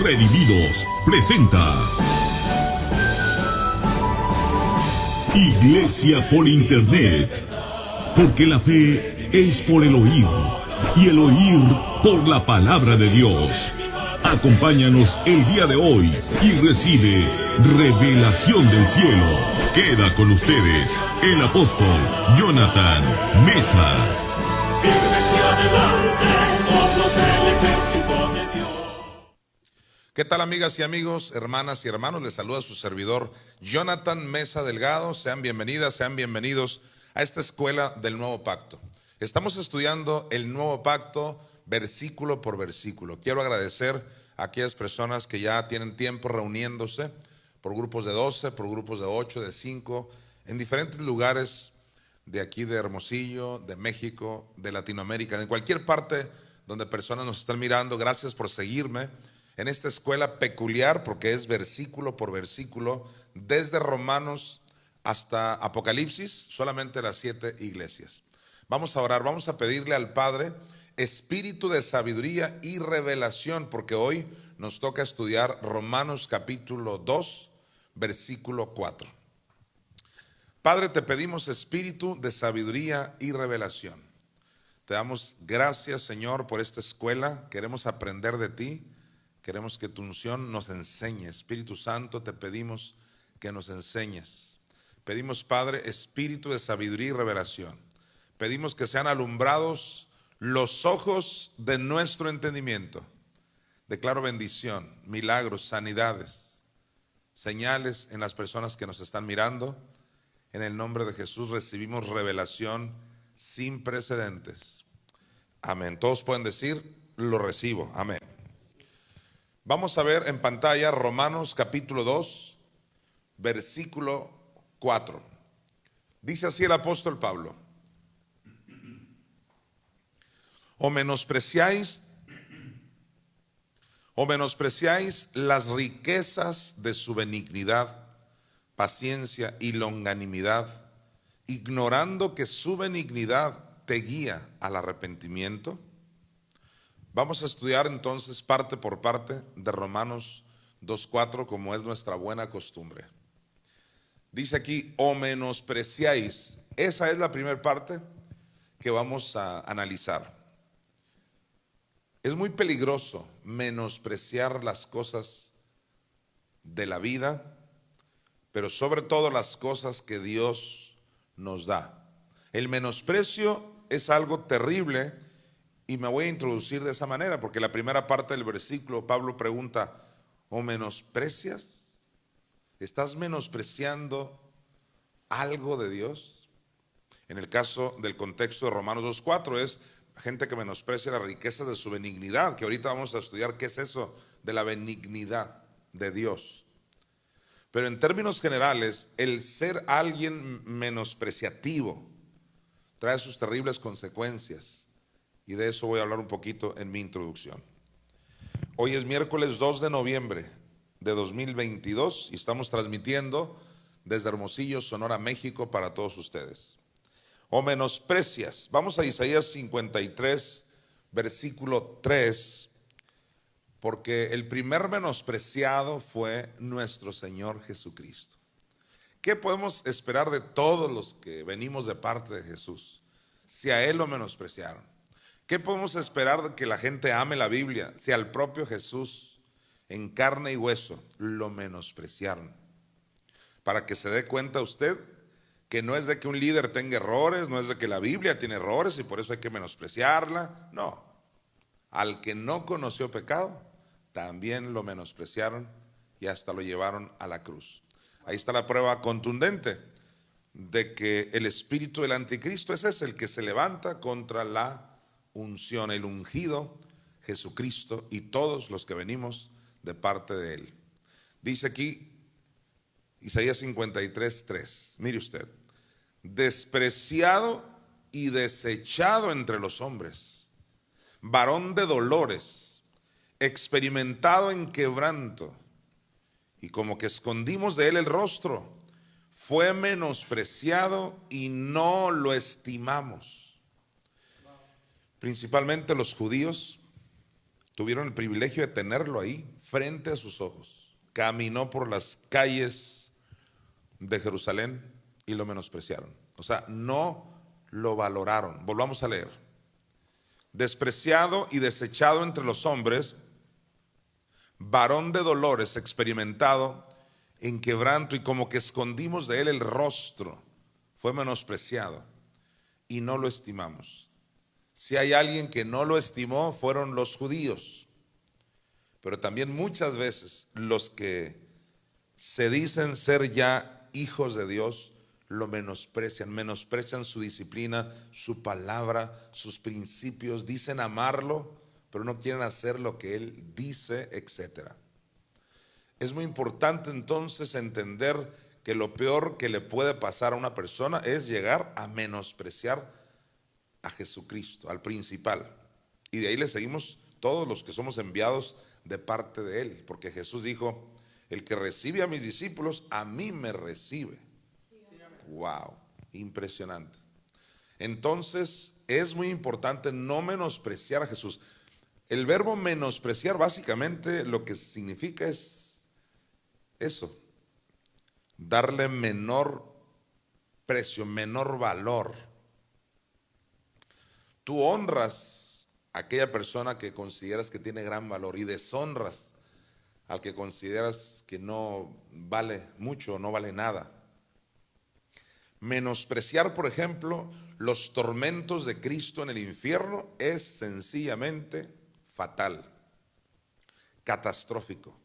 Redimidos presenta Iglesia por Internet, porque la fe es por el oír y el oír por la palabra de Dios. Acompáñanos el día de hoy y recibe revelación del cielo. Queda con ustedes el apóstol Jonathan Meza. ¿Qué tal, amigas y amigos, hermanas y hermanos? Les saluda su servidor Jonathan Meza Delgado. Sean bienvenidas, sean bienvenidos a esta escuela del Nuevo Pacto. Estamos estudiando el Nuevo Pacto versículo por versículo. Quiero agradecer a aquellas personas que ya tienen tiempo reuniéndose por grupos de 12, por grupos de 8, de 5, en diferentes lugares de aquí de Hermosillo, de México, de Latinoamérica, en cualquier parte donde personas nos están mirando. Gracias por seguirme en esta escuela peculiar, porque es versículo por versículo, desde Romanos hasta Apocalipsis, solamente las 7 iglesias. Vamos a orar, vamos a pedirle al Padre espíritu de sabiduría y revelación, porque hoy nos toca estudiar Romanos capítulo 2, versículo 4. Padre, te pedimos espíritu de sabiduría y revelación. Te damos gracias, Señor, por esta escuela. Queremos aprender de ti. Queremos que tu unción nos enseñe. Espíritu Santo, te pedimos que nos enseñes. Pedimos, Padre, espíritu de sabiduría y revelación. Pedimos que sean alumbrados los ojos de nuestro entendimiento. Declaro bendición, milagros, sanidades, señales en las personas que nos están mirando. En el nombre de Jesús recibimos revelación sin precedentes. Amén. Todos pueden decir, lo recibo. Amén. Vamos a ver en pantalla Romanos capítulo 2, versículo 4. Dice así el apóstol Pablo: o menospreciáis las riquezas de su benignidad, paciencia y longanimidad, ignorando que su benignidad te guía al arrepentimiento. Vamos a estudiar entonces parte por parte de Romanos 2:4, como es nuestra buena costumbre. Dice aquí, o menospreciáis. Esa es la primera parte que vamos a analizar. Es muy peligroso menospreciar las cosas de la vida, pero sobre todo las cosas que Dios nos da. El menosprecio es algo terrible. Y me voy a introducir de esa manera, porque la primera parte del versículo, Pablo pregunta, ¿o menosprecias? ¿Estás menospreciando algo de Dios? En el caso del contexto de Romanos 2:4 es gente que menosprecia la riqueza de su benignidad, que ahorita vamos a estudiar qué es eso de la benignidad de Dios. Pero en términos generales, el ser alguien menospreciativo trae sus terribles consecuencias. Y de eso voy a hablar un poquito en mi introducción. Hoy es miércoles 2 de noviembre de 2022 y estamos transmitiendo desde Hermosillo, Sonora, México, para todos ustedes. O menosprecias. Vamos a Isaías 53, versículo 3, porque el primer menospreciado fue nuestro Señor Jesucristo. ¿Qué podemos esperar de todos los que venimos de parte de Jesús si a Él lo menospreciaron? ¿Qué podemos esperar de que la gente ame la Biblia si al propio Jesús en carne y hueso lo menospreciaron? Para que se dé cuenta usted que no es de que un líder tenga errores, no es de que la Biblia tiene errores y por eso hay que menospreciarla. No, al que no conoció pecado también lo menospreciaron y hasta lo llevaron a la cruz. Ahí está la prueba contundente de que el espíritu del anticristo es ese, el que se levanta contra la unción, el ungido Jesucristo y todos los que venimos de parte de Él. Dice aquí Isaías 53:3. Mire usted: despreciado y desechado entre los hombres, varón de dolores, experimentado en quebranto, y como que escondimos de Él el rostro, fue menospreciado y no lo estimamos. Principalmente los judíos tuvieron el privilegio de tenerlo ahí, frente a sus ojos. Caminó por las calles de Jerusalén y lo menospreciaron. O sea, no lo valoraron. Volvamos a leer. Despreciado y desechado entre los hombres, varón de dolores, experimentado en quebranto, y como que escondimos de él el rostro. Fue menospreciado y no lo estimamos. Si hay alguien que no lo estimó, fueron los judíos. Pero también muchas veces los que se dicen ser ya hijos de Dios lo menosprecian su disciplina, su palabra, sus principios. Dicen amarlo, pero no quieren hacer lo que Él dice, etc. Es muy importante entonces entender que lo peor que le puede pasar a una persona es llegar a menospreciar a Jesucristo, al principal. Y de ahí le seguimos todos los que somos enviados de parte de Él, porque Jesús dijo: el que recibe a mis discípulos, a mí me recibe. Wow, impresionante. Entonces es muy importante no menospreciar a Jesús. El verbo menospreciar básicamente lo que significa es eso: darle menor precio, menor valor. Tú honras a aquella persona que consideras que tiene gran valor y deshonras al que consideras que no vale mucho, no vale nada. Menospreciar, por ejemplo, los tormentos de Cristo en el infierno es sencillamente fatal, catastrófico.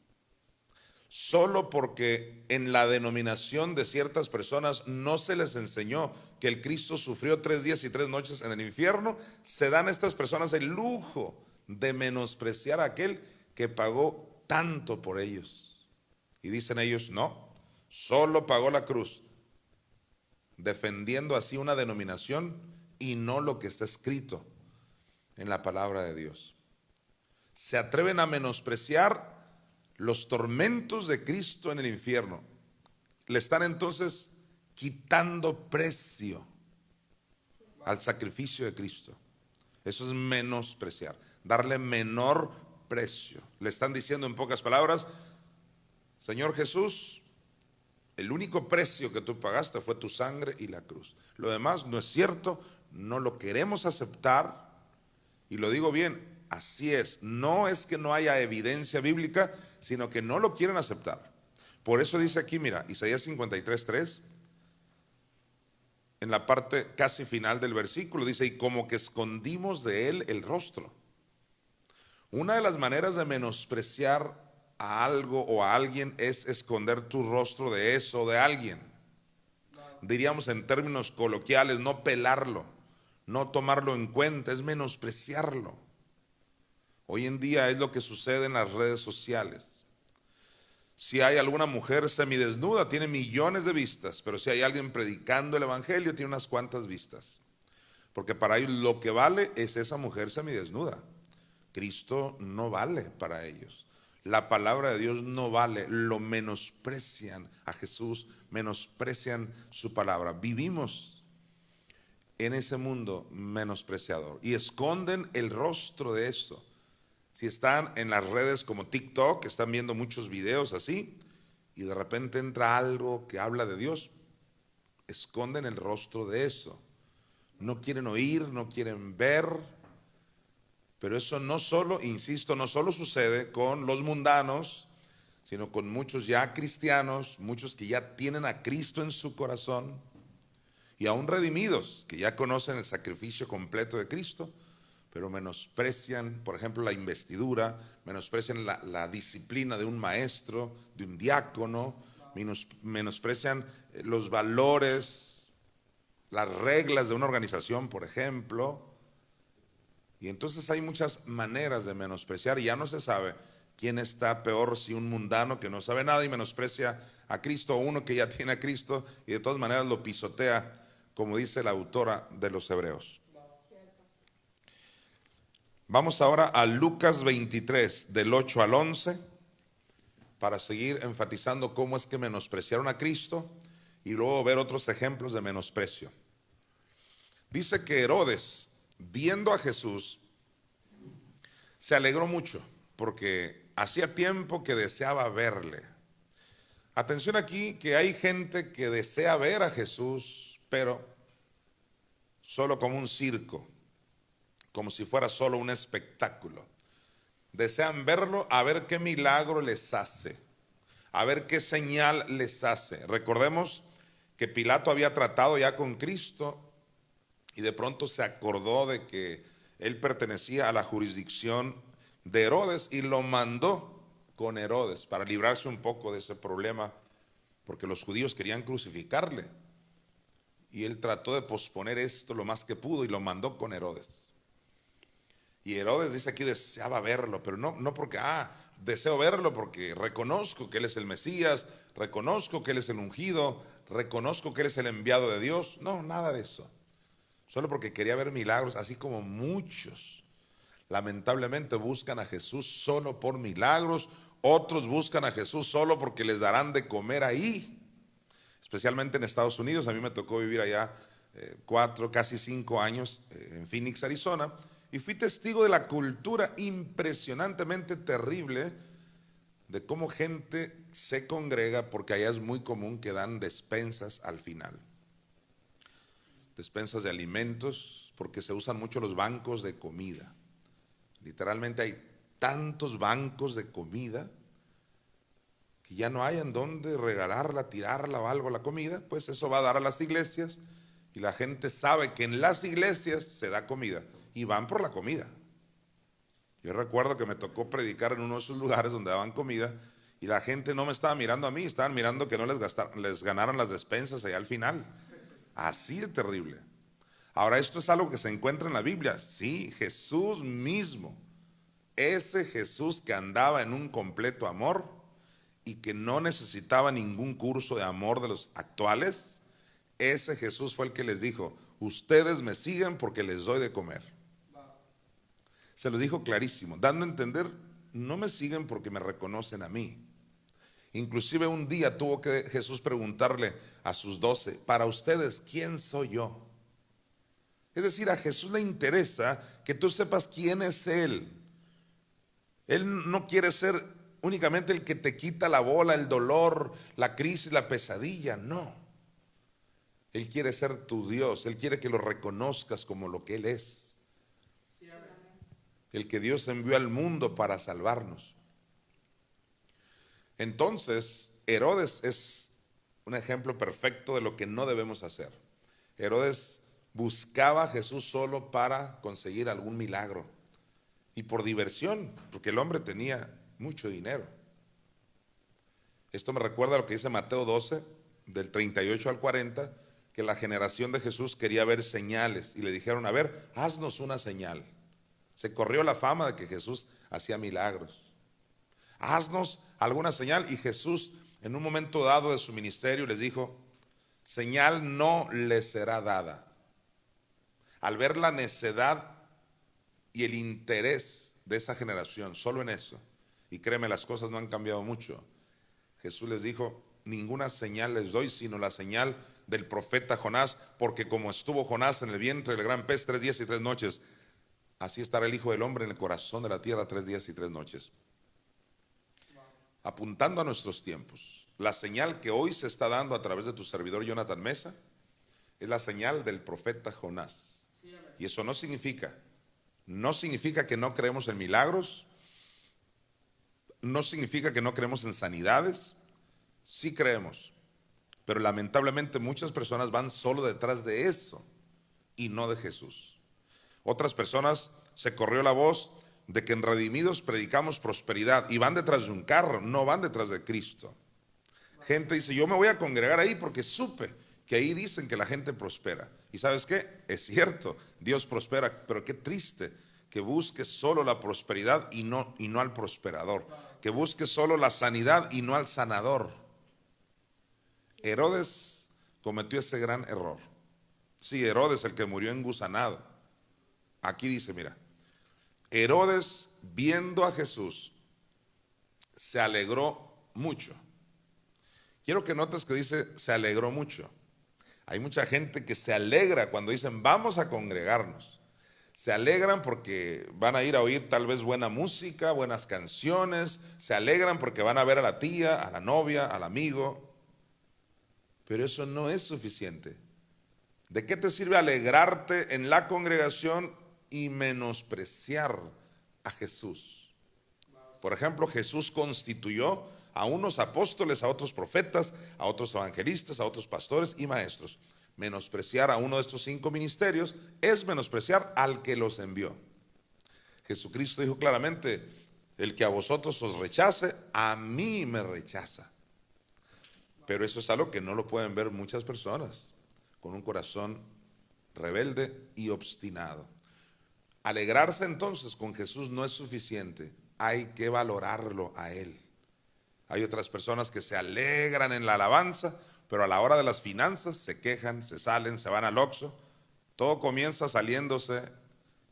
Solo porque en la denominación de ciertas personas no se les enseñó que el Cristo sufrió 3 días y 3 noches en el infierno, se dan a estas personas el lujo de menospreciar a aquel que pagó tanto por ellos. Y dicen ellos: no, solo pagó la cruz, defendiendo así una denominación y no lo que está escrito en la palabra de Dios. Se atreven a menospreciar los tormentos de Cristo en el infierno. Le están entonces quitando precio al sacrificio de Cristo. Eso es menospreciar, darle menor precio. Le están diciendo en pocas palabras: Señor Jesús, el único precio que tú pagaste fue tu sangre y la cruz. Lo demás no es cierto, no lo queremos aceptar. Y lo digo bien, así es. No es que no haya evidencia bíblica, sino que no lo quieren aceptar. Por eso dice aquí, mira, Isaías 53:3, en la parte casi final del versículo, dice: y como que escondimos de él el rostro. Una de las maneras de menospreciar a algo o a alguien es esconder tu rostro de eso o de alguien. Diríamos en términos coloquiales, no pelarlo, no tomarlo en cuenta, es menospreciarlo. Hoy en día es lo que sucede en las redes sociales. Si hay alguna mujer semidesnuda, tiene millones de vistas, pero si hay alguien predicando el evangelio, tiene unas cuantas vistas. Porque para ellos lo que vale es esa mujer semidesnuda. Cristo no vale para ellos. La palabra de Dios no vale. Lo menosprecian a Jesús, menosprecian su palabra. Vivimos en ese mundo menospreciador y esconden el rostro de esto. Si están en las redes como TikTok, están viendo muchos videos así, y de repente entra algo que habla de Dios, esconden el rostro de eso. No quieren oír, no quieren ver. Pero eso no solo, insisto, no solo sucede con los mundanos, sino con muchos ya cristianos, muchos que ya tienen a Cristo en su corazón, y aún redimidos, que ya conocen el sacrificio completo de Cristo, pero menosprecian, por ejemplo, la investidura, menosprecian la disciplina de un maestro, de un diácono, menosprecian los valores, las reglas de una organización, por ejemplo. Y entonces hay muchas maneras de menospreciar, y ya no se sabe quién está peor, si un mundano que no sabe nada y menosprecia a Cristo, o uno que ya tiene a Cristo y de todas maneras lo pisotea, como dice la autora de los Hebreos. Vamos ahora a Lucas 23, del 8 al 11, para seguir enfatizando cómo es que menospreciaron a Cristo y luego ver otros ejemplos de menosprecio. Dice que Herodes, viendo a Jesús, se alegró mucho porque hacía tiempo que deseaba verle. Atención aquí que hay gente que desea ver a Jesús, pero solo como un circo, como si fuera solo un espectáculo. Desean verlo a ver qué milagro les hace, a ver qué señal les hace. Recordemos que Pilato había tratado ya con Cristo y de pronto se acordó de que él pertenecía a la jurisdicción de Herodes y lo mandó con Herodes para librarse un poco de ese problema, porque los judíos querían crucificarle. Y él trató de posponer esto lo más que pudo y lo mandó con Herodes. Y Herodes dice aquí deseaba verlo, pero no porque, deseo verlo porque reconozco que él es el Mesías, reconozco que él es el ungido, reconozco que él es el enviado de Dios. No, nada de eso. Solo porque quería ver milagros, así como muchos lamentablemente buscan a Jesús solo por milagros, otros buscan a Jesús solo porque les darán de comer ahí, especialmente en Estados Unidos. A mí me tocó vivir allá 4, casi 5 años en Phoenix, Arizona, y fui testigo de la cultura impresionantemente terrible de cómo gente se congrega, porque allá es muy común que dan despensas al final, despensas de alimentos, porque se usan mucho los bancos de comida. Literalmente hay tantos bancos de comida que ya no hay en dónde regalarla, tirarla o algo la comida. Pues eso va a dar a las iglesias y la gente sabe que en las iglesias se da comida y van por la comida. Yo recuerdo que me tocó predicar en uno de esos lugares donde daban comida y la gente no me estaba mirando a mí, estaban mirando que no les ganaran las despensas allá al final. Así de terrible. Ahora, esto es algo que se encuentra en la Biblia. Sí, Jesús mismo, ese Jesús que andaba en un completo amor y que no necesitaba ningún curso de amor de los actuales, ese Jesús fue el que les dijo: ustedes me siguen porque les doy de comer. Se lo dijo clarísimo, dando a entender, no me siguen porque me reconocen a mí. Inclusive un día tuvo que Jesús preguntarle a sus 12, para ustedes, ¿quién soy yo? Es decir, a Jesús le interesa que tú sepas quién es Él. Él no quiere ser únicamente el que te quita la bola, el dolor, la crisis, la pesadilla, no. Él quiere ser tu Dios, Él quiere que lo reconozcas como lo que Él es. El que Dios envió al mundo para salvarnos. Entonces, Herodes es un ejemplo perfecto de lo que no debemos hacer. Herodes buscaba a Jesús solo para conseguir algún milagro y por diversión, porque el hombre tenía mucho dinero. Esto me recuerda a lo que dice Mateo 12, del 38 al 40, que la generación de Jesús quería ver señales y le dijeron: a ver, haznos una señal. Se corrió la fama de que Jesús hacía milagros. Haznos alguna señal. Y Jesús, en un momento dado de su ministerio, les dijo: señal no les será dada. Al ver la necedad y el interés de esa generación, solo en eso, y créeme, las cosas no han cambiado mucho, Jesús les dijo: ninguna señal les doy, sino la señal del profeta Jonás, porque como estuvo Jonás en el vientre del gran pez 3 días y 3 noches, así estará el Hijo del Hombre en el corazón de la tierra 3 días y 3 noches. Apuntando a nuestros tiempos, la señal que hoy se está dando a través de tu servidor Jonathan Mesa es la señal del profeta Jonás. Y eso no significa que no creemos en milagros, no significa que no creemos en sanidades. Sí creemos, pero lamentablemente muchas personas van solo detrás de eso y no de Jesús. Otras personas, se corrió la voz de que en Redimidos predicamos prosperidad y van detrás de un carro, no van detrás de Cristo. Gente dice: yo me voy a congregar ahí porque supe que ahí dicen que la gente prospera. ¿Y sabes qué? Es cierto, Dios prospera, pero qué triste que busques solo la prosperidad y no al prosperador, que busques solo la sanidad y no al sanador. Herodes cometió ese gran error. Sí, Herodes, el que murió engusanado. Aquí dice, mira, Herodes, viendo a Jesús, se alegró mucho. Quiero que notes que dice se alegró mucho. Hay mucha gente que se alegra cuando dicen vamos a congregarnos. Se alegran porque van a ir a oír tal vez buena música, buenas canciones, se alegran porque van a ver a la tía, a la novia, al amigo, pero eso no es suficiente. ¿De qué te sirve alegrarte en la congregación y menospreciar a Jesús? Por ejemplo, Jesús constituyó a unos apóstoles, a otros profetas, a otros evangelistas, a otros pastores y maestros. Menospreciar a uno de estos 5 ministerios es menospreciar al que los envió. Jesucristo dijo claramente: el que a vosotros os rechace, a mí me rechaza. Pero eso es algo que no lo pueden ver muchas personas con un corazón rebelde y obstinado. Alegrarse entonces con Jesús no es suficiente, hay que valorarlo a Él. Hay otras personas que se alegran en la alabanza, pero a la hora de las finanzas se quejan, se salen, se van al Oxxo. Todo comienza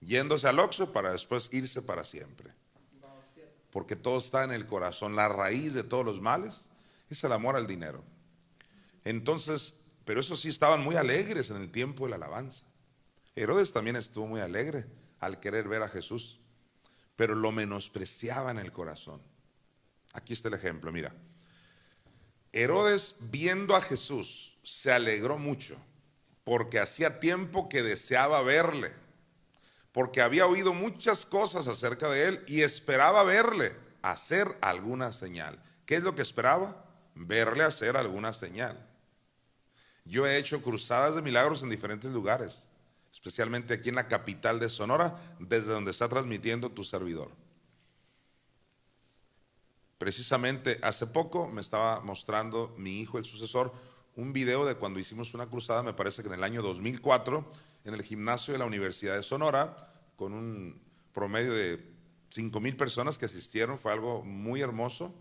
yéndose al Oxxo para después irse para siempre. Porque todo está en el corazón. La raíz de todos los males es el amor al dinero. Entonces, pero eso sí, estaban muy alegres en el tiempo de la alabanza. Herodes también estuvo muy alegre al querer ver a Jesús, pero lo menospreciaba en el corazón. Aquí está el ejemplo, mira. Herodes, viendo a Jesús, se alegró mucho, porque hacía tiempo que deseaba verle, porque había oído muchas cosas acerca de él y esperaba verle hacer alguna señal. ¿Qué es lo que esperaba? Verle hacer alguna señal. Yo he hecho cruzadas de milagros en diferentes lugares, especialmente aquí en la capital de Sonora, desde donde está transmitiendo tu servidor. Precisamente hace poco me estaba mostrando mi hijo, el sucesor, un video de cuando hicimos una cruzada, me parece que en el año 2004, en el gimnasio de la Universidad de Sonora, con un promedio de 5,000 personas que asistieron. Fue algo muy hermoso.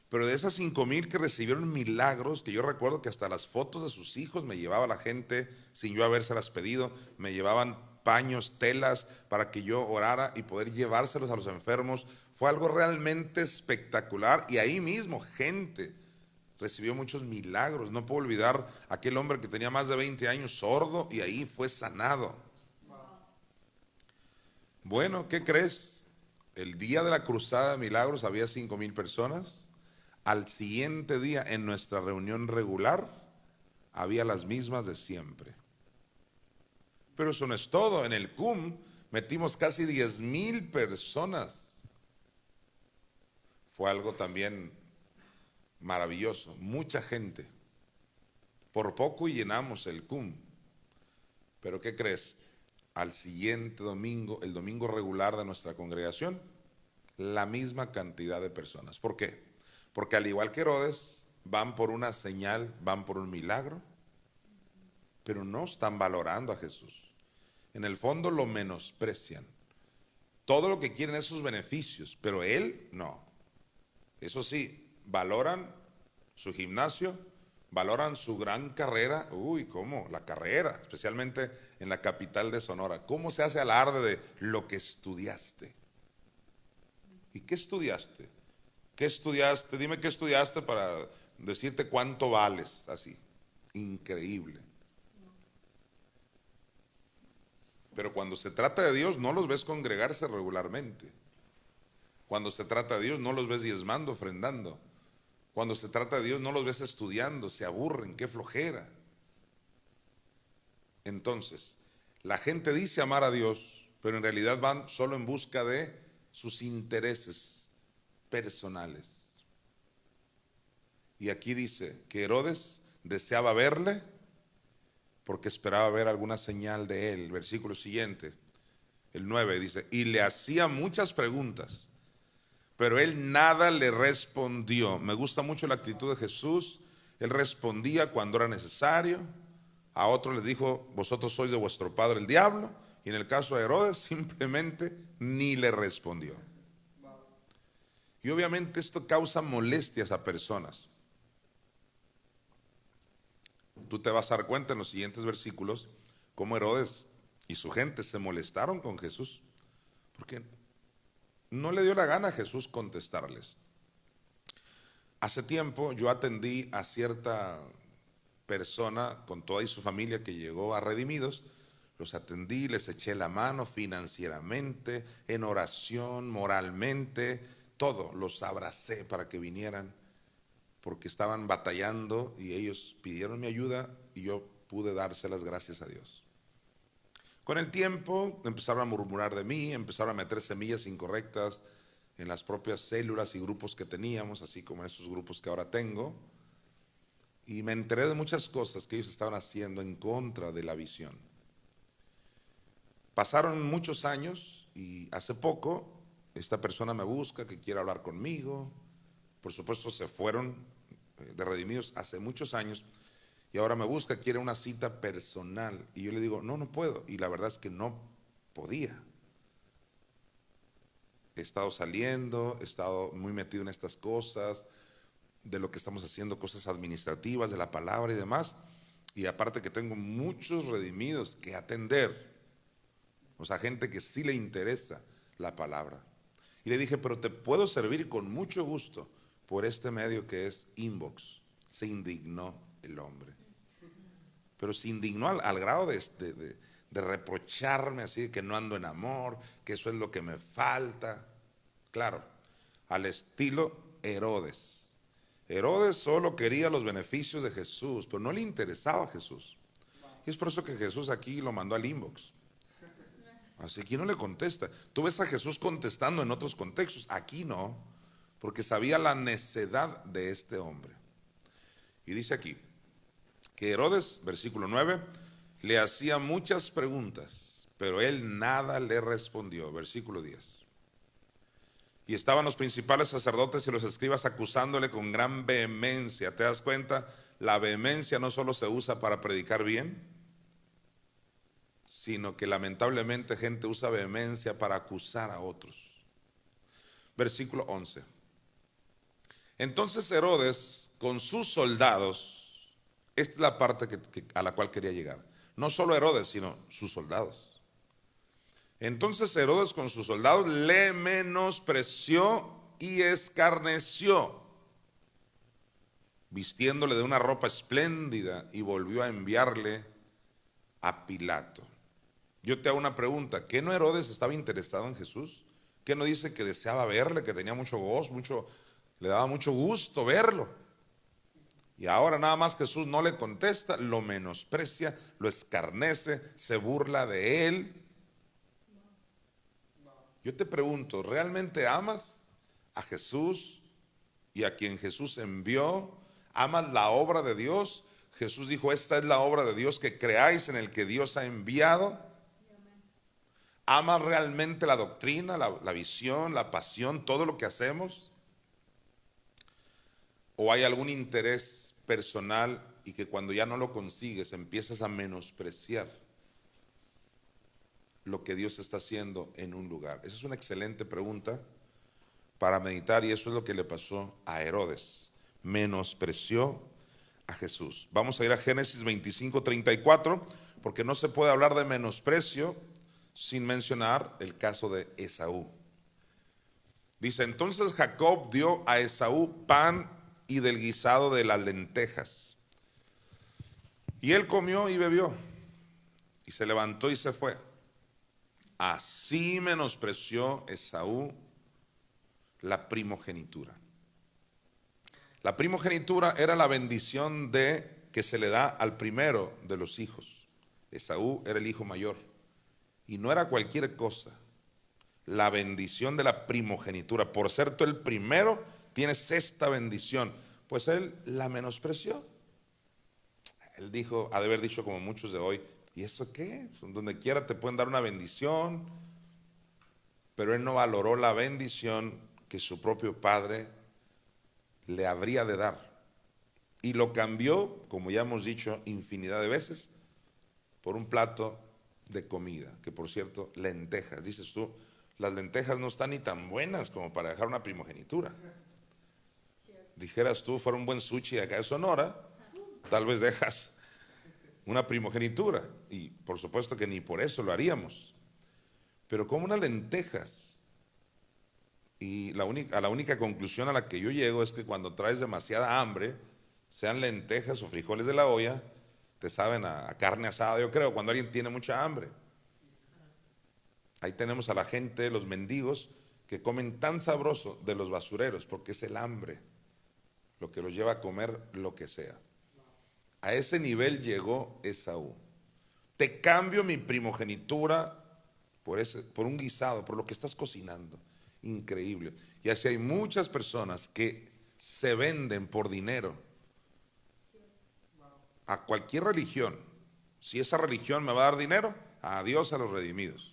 Pero de esas 5,000 que recibieron milagros, que yo recuerdo que hasta las fotos de sus hijos me llevaba la gente sin yo habérselas pedido, me llevaban paños, telas para que yo orara y poder llevárselos a los enfermos. Fue algo realmente espectacular y ahí mismo gente recibió muchos milagros. No puedo olvidar aquel hombre que tenía más de 20 años sordo y ahí fue sanado. Bueno, ¿qué crees? El día de la cruzada de milagros había 5,000 personas. Al siguiente día, en nuestra reunión regular, había las mismas de siempre. Pero eso no es todo. En el CUM metimos casi 10,000 personas. Fue algo también maravilloso. Mucha gente. Por poco y llenamos el CUM. Pero ¿qué crees? Al siguiente domingo, el domingo regular de nuestra congregación, la misma cantidad de personas. ¿Por qué? Porque al igual que Herodes, van por una señal, van por un milagro, pero no están valorando a Jesús. En el fondo lo menosprecian. Todo lo que quieren es sus beneficios, pero Él no. Eso sí, valoran su gimnasio, valoran su gran carrera. Uy, ¿cómo? La carrera, especialmente en la capital de Sonora. ¿Cómo se hace alarde de lo que estudiaste? ¿Y qué estudiaste? ¿Qué estudiaste? Dime qué estudiaste para decirte cuánto vales, así. Increíble. Pero cuando se trata de Dios, no los ves congregarse regularmente. Cuando se trata de Dios, no los ves diezmando, ofrendando. Cuando se trata de Dios, no los ves estudiando, se aburren, qué flojera. Entonces, la gente dice amar a Dios, pero en realidad van solo en busca de sus intereses personales. Y aquí dice que Herodes deseaba verle porque esperaba ver alguna señal de él. Versículo siguiente, el 9, dice: y le hacía muchas preguntas, pero él nada le respondió. Me gusta mucho la actitud de Jesús. Él respondía cuando era necesario. A otro le dijo: vosotros sois de vuestro padre el diablo. Y en el caso de Herodes, simplemente ni le respondió. Y obviamente esto causa molestias a personas. Tú te vas a dar cuenta en los siguientes versículos cómo Herodes y su gente se molestaron con Jesús, porque no le dio la gana a Jesús contestarles. Hace tiempo yo atendí a cierta persona con toda y su familia que llegó a Redimidos, Los atendí, les eché la mano financieramente, en oración, moralmente, todo. Los abracé para que vinieran, porque estaban batallando y ellos pidieron mi ayuda y yo pude dárselas, gracias a Dios. Con el tiempo empezaron a murmurar de mí, empezaron a meter semillas incorrectas en las propias células y grupos que teníamos, así como en estos grupos que ahora tengo. Y me enteré de muchas cosas que ellos estaban haciendo en contra de la visión. Pasaron muchos años y hace poco esta persona me busca, que quiere hablar conmigo. Por supuesto se fueron de Redimidos hace muchos años y ahora me busca, quiere una cita personal. Y yo le digo, no puedo. Y la verdad es que no podía. He estado saliendo, he estado muy metido en estas cosas, de lo que estamos haciendo, cosas administrativas, de la palabra y demás. Y aparte que tengo muchos redimidos que atender. O sea, gente que sí le interesa la palabra. Y le dije, pero te puedo servir con mucho gusto por este medio que es Inbox. Se indignó el hombre. Pero se indignó al grado de reprocharme así, que no ando en amor, que eso es lo que me falta. Claro, al estilo Herodes. Herodes solo quería los beneficios de Jesús, pero no le interesaba a Jesús. Y es por eso que Jesús aquí lo mandó al Inbox. Así que no le contesta. Tú ves a Jesús contestando en otros contextos, aquí no, porque sabía la necedad de este hombre. Y dice aquí que Herodes, versículo 9, le hacía muchas preguntas, pero él nada le respondió. Versículo 10. Y estaban los principales sacerdotes y los escribas acusándole con gran vehemencia. ¿Te das cuenta? La vehemencia no solo se usa para predicar bien, sino que lamentablemente gente usa vehemencia para acusar a otros. Versículo 11. Entonces Herodes con sus soldados, esta es la parte a la cual quería llegar, no solo Herodes, sino sus soldados. Entonces Herodes con sus soldados le menospreció y escarneció, vistiéndole de una ropa espléndida, y volvió a enviarle a Pilato. Yo te hago una pregunta, ¿qué no Herodes estaba interesado en Jesús? ¿Qué no dice que deseaba verle, que tenía mucho gozo, le daba mucho gusto verlo? Y ahora nada más Jesús no le contesta, lo menosprecia, lo escarnece, se burla de él. Yo te pregunto, ¿realmente amas a Jesús y a quien Jesús envió? ¿Amas la obra de Dios? Jesús dijo, esta es la obra de Dios, que creáis en el que Dios ha enviado. ¿Amas realmente la doctrina, la visión, la pasión, todo lo que hacemos? ¿O hay algún interés personal y que cuando ya no lo consigues empiezas a menospreciar lo que Dios está haciendo en un lugar? Esa es una excelente pregunta para meditar, y eso es lo que le pasó a Herodes. Menospreció a Jesús. Vamos a ir a Génesis 25:34, porque no se puede hablar de menosprecio sin mencionar el caso de Esaú. Dice, entonces Jacob dio a Esaú pan y del guisado de las lentejas. Y él comió y bebió, y se levantó y se fue. Así menospreció Esaú la primogenitura. La primogenitura era la bendición que se le da al primero de los hijos. Esaú era el hijo mayor. Y no era cualquier cosa. La bendición de la primogenitura. Por ser tú el primero, tienes esta bendición. Pues él la menospreció. Él dijo, ha de haber dicho como muchos de hoy, ¿y eso qué? Donde quiera te pueden dar una bendición. Pero él no valoró la bendición que su propio padre le habría de dar. Y lo cambió, como ya hemos dicho infinidad de veces, por un plato de comida, que por cierto, lentejas. Dices tú, las lentejas no están ni tan buenas como para dejar una primogenitura. Dijeras tú, fuera un buen sushi acá de Sonora, tal vez dejas una primogenitura. Y por supuesto que ni por eso lo haríamos. Pero como unas lentejas. Y la única conclusión a la que yo llego es que cuando traes demasiada hambre, sean lentejas o frijoles de la olla, te saben a carne asada, yo creo, cuando alguien tiene mucha hambre. Ahí tenemos a la gente, los mendigos, que comen tan sabroso de los basureros, porque es el hambre lo que los lleva a comer lo que sea. A ese nivel llegó Esaú. Te cambio mi primogenitura por un guisado, por lo que estás cocinando. Increíble. Y así hay muchas personas que se venden por dinero a cualquier religión. Si esa religión me va a dar dinero, adiós a los redimidos.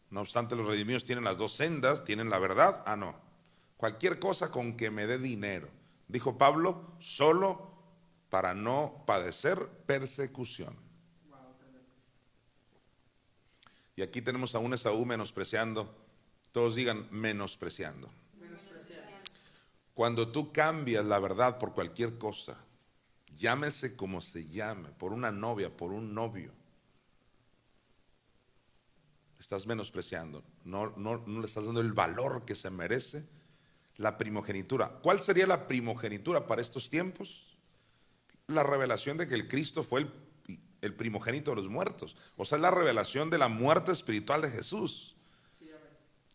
No obstante, los redimidos tienen las dos sendas, tienen la verdad, no. Cualquier cosa con que me dé dinero. Dijo Pablo, solo para no padecer persecución. Y aquí tenemos a un Esaú menospreciando. Todos digan menospreciando. Cuando tú cambias la verdad por cualquier cosa, llámese como se llame, por una novia, por un novio, estás menospreciando, no le estás dando el valor que se merece la primogenitura. ¿Cuál sería la primogenitura para estos tiempos? La revelación de que el Cristo fue el primogénito de los muertos. O sea, es la revelación de la muerte espiritual de Jesús.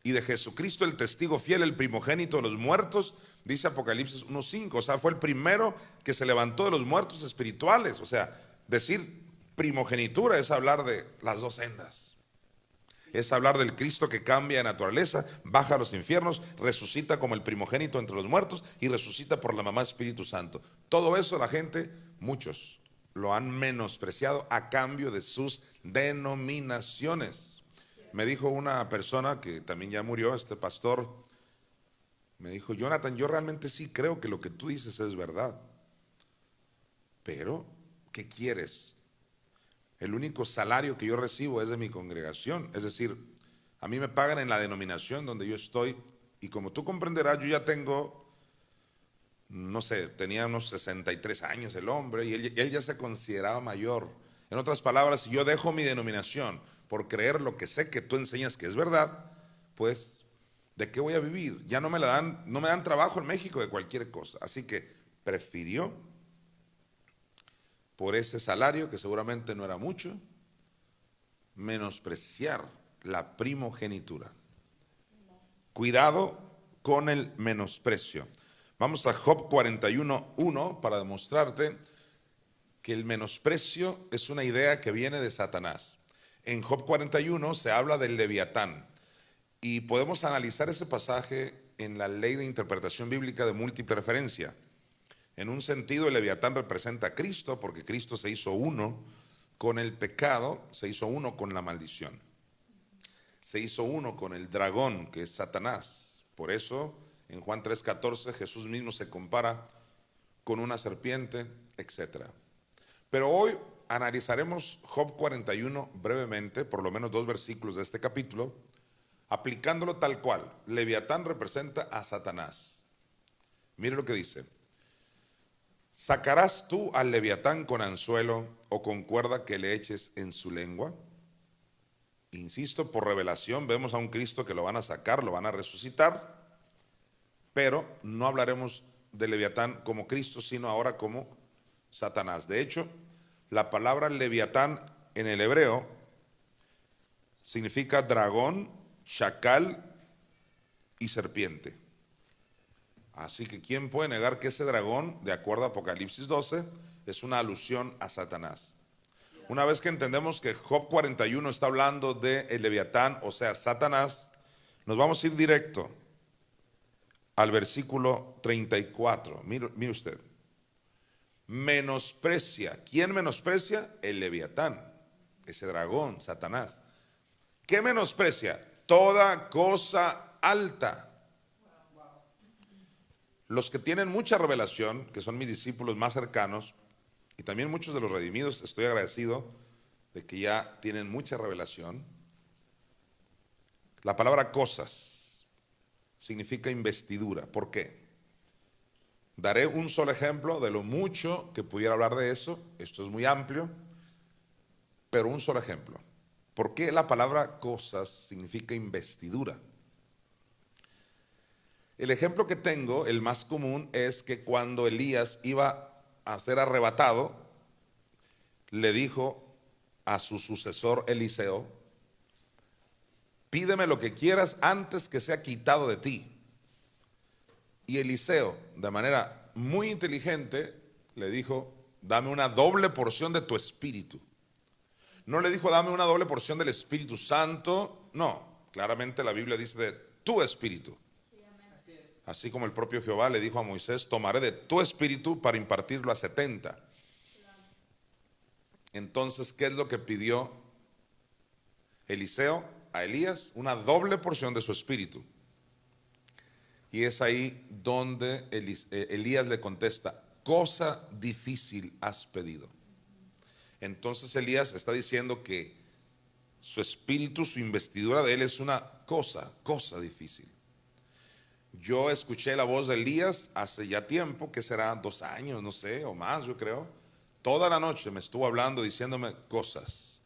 Y de Jesucristo el testigo fiel, el primogénito de los muertos, dice Apocalipsis 1:5. O sea, fue el primero que se levantó de los muertos espirituales. O sea, decir primogenitura es hablar de las dos sendas. Es hablar del Cristo que cambia de naturaleza, baja a los infiernos, resucita como el primogénito entre los muertos y resucita por la mamá Espíritu Santo. Todo eso la gente, muchos, lo han menospreciado a cambio de sus denominaciones. Me dijo una persona que también ya murió, este pastor, me dijo, Jonathan, yo realmente sí creo que lo que tú dices es verdad, pero ¿qué quieres? El único salario que yo recibo es de mi congregación, es decir, a mí me pagan en la denominación donde yo estoy, y como tú comprenderás, yo ya tengo, no sé, tenía unos 63 años el hombre, y él ya se consideraba mayor. En otras palabras, si yo dejo mi denominación por creer lo que sé que tú enseñas que es verdad, pues, ¿de qué voy a vivir? Ya no me dan trabajo en México de cualquier cosa. Así que prefirió, por ese salario, que seguramente no era mucho, menospreciar la primogenitura. Cuidado con el menosprecio. Vamos a Job 41:1 para demostrarte que el menosprecio es una idea que viene de Satanás. En Job 41 se habla del Leviatán y podemos analizar ese pasaje en la ley de interpretación bíblica de múltiple referencia. En un sentido, el Leviatán representa a Cristo, porque Cristo se hizo uno con el pecado, se hizo uno con la maldición. Se hizo uno con el dragón, que es Satanás. Por eso, en Juan 3:14, Jesús mismo se compara con una serpiente, etc. Pero hoy analizaremos Job 41 brevemente, por lo menos 2 versículos de este capítulo, aplicándolo tal cual. Leviatán representa a Satanás. Mire lo que dice. ¿Sacarás tú al Leviatán con anzuelo o con cuerda que le eches en su lengua? Insisto, por revelación vemos a un Cristo que lo van a sacar, lo van a resucitar, pero no hablaremos de Leviatán como Cristo, sino ahora como Satanás. De hecho, la palabra Leviatán en el hebreo significa dragón, chacal y serpiente. Así que ¿quién puede negar que ese dragón, de acuerdo a Apocalipsis 12, es una alusión a Satanás? Una vez que entendemos que Job 41 está hablando de el Leviatán, o sea, Satanás, nos vamos a ir directo al versículo 34. Mire usted. Menosprecia. ¿Quién menosprecia? El Leviatán, ese dragón, Satanás. ¿Qué menosprecia? Toda cosa alta. Los que tienen mucha revelación, que son mis discípulos más cercanos, y también muchos de los redimidos, estoy agradecido de que ya tienen mucha revelación. La palabra cosas significa investidura. ¿Por qué? Daré un solo ejemplo de lo mucho que pudiera hablar de eso. Esto es muy amplio, pero un solo ejemplo. ¿Por qué la palabra cosas significa investidura? El ejemplo que tengo, el más común, es que cuando Elías iba a ser arrebatado, le dijo a su sucesor Eliseo: pídeme lo que quieras antes que sea quitado de ti. Y Eliseo, de manera muy inteligente, le dijo: dame una doble porción de tu espíritu. No le dijo: dame una doble porción del Espíritu Santo. No, claramente la Biblia dice de tu espíritu. Así como el propio Jehová le dijo a Moisés: tomaré de tu espíritu para impartirlo a 70. Entonces, ¿qué es lo que pidió Eliseo a Elías? Una doble porción de su espíritu. Y es ahí donde Elías le contesta: cosa difícil has pedido. Entonces Elías está diciendo que su espíritu, su investidura de él es una cosa difícil. Yo escuché la voz de Elías hace ya tiempo, que será 2 años, no sé, o más, yo creo. Toda la noche me estuvo hablando, diciéndome cosas.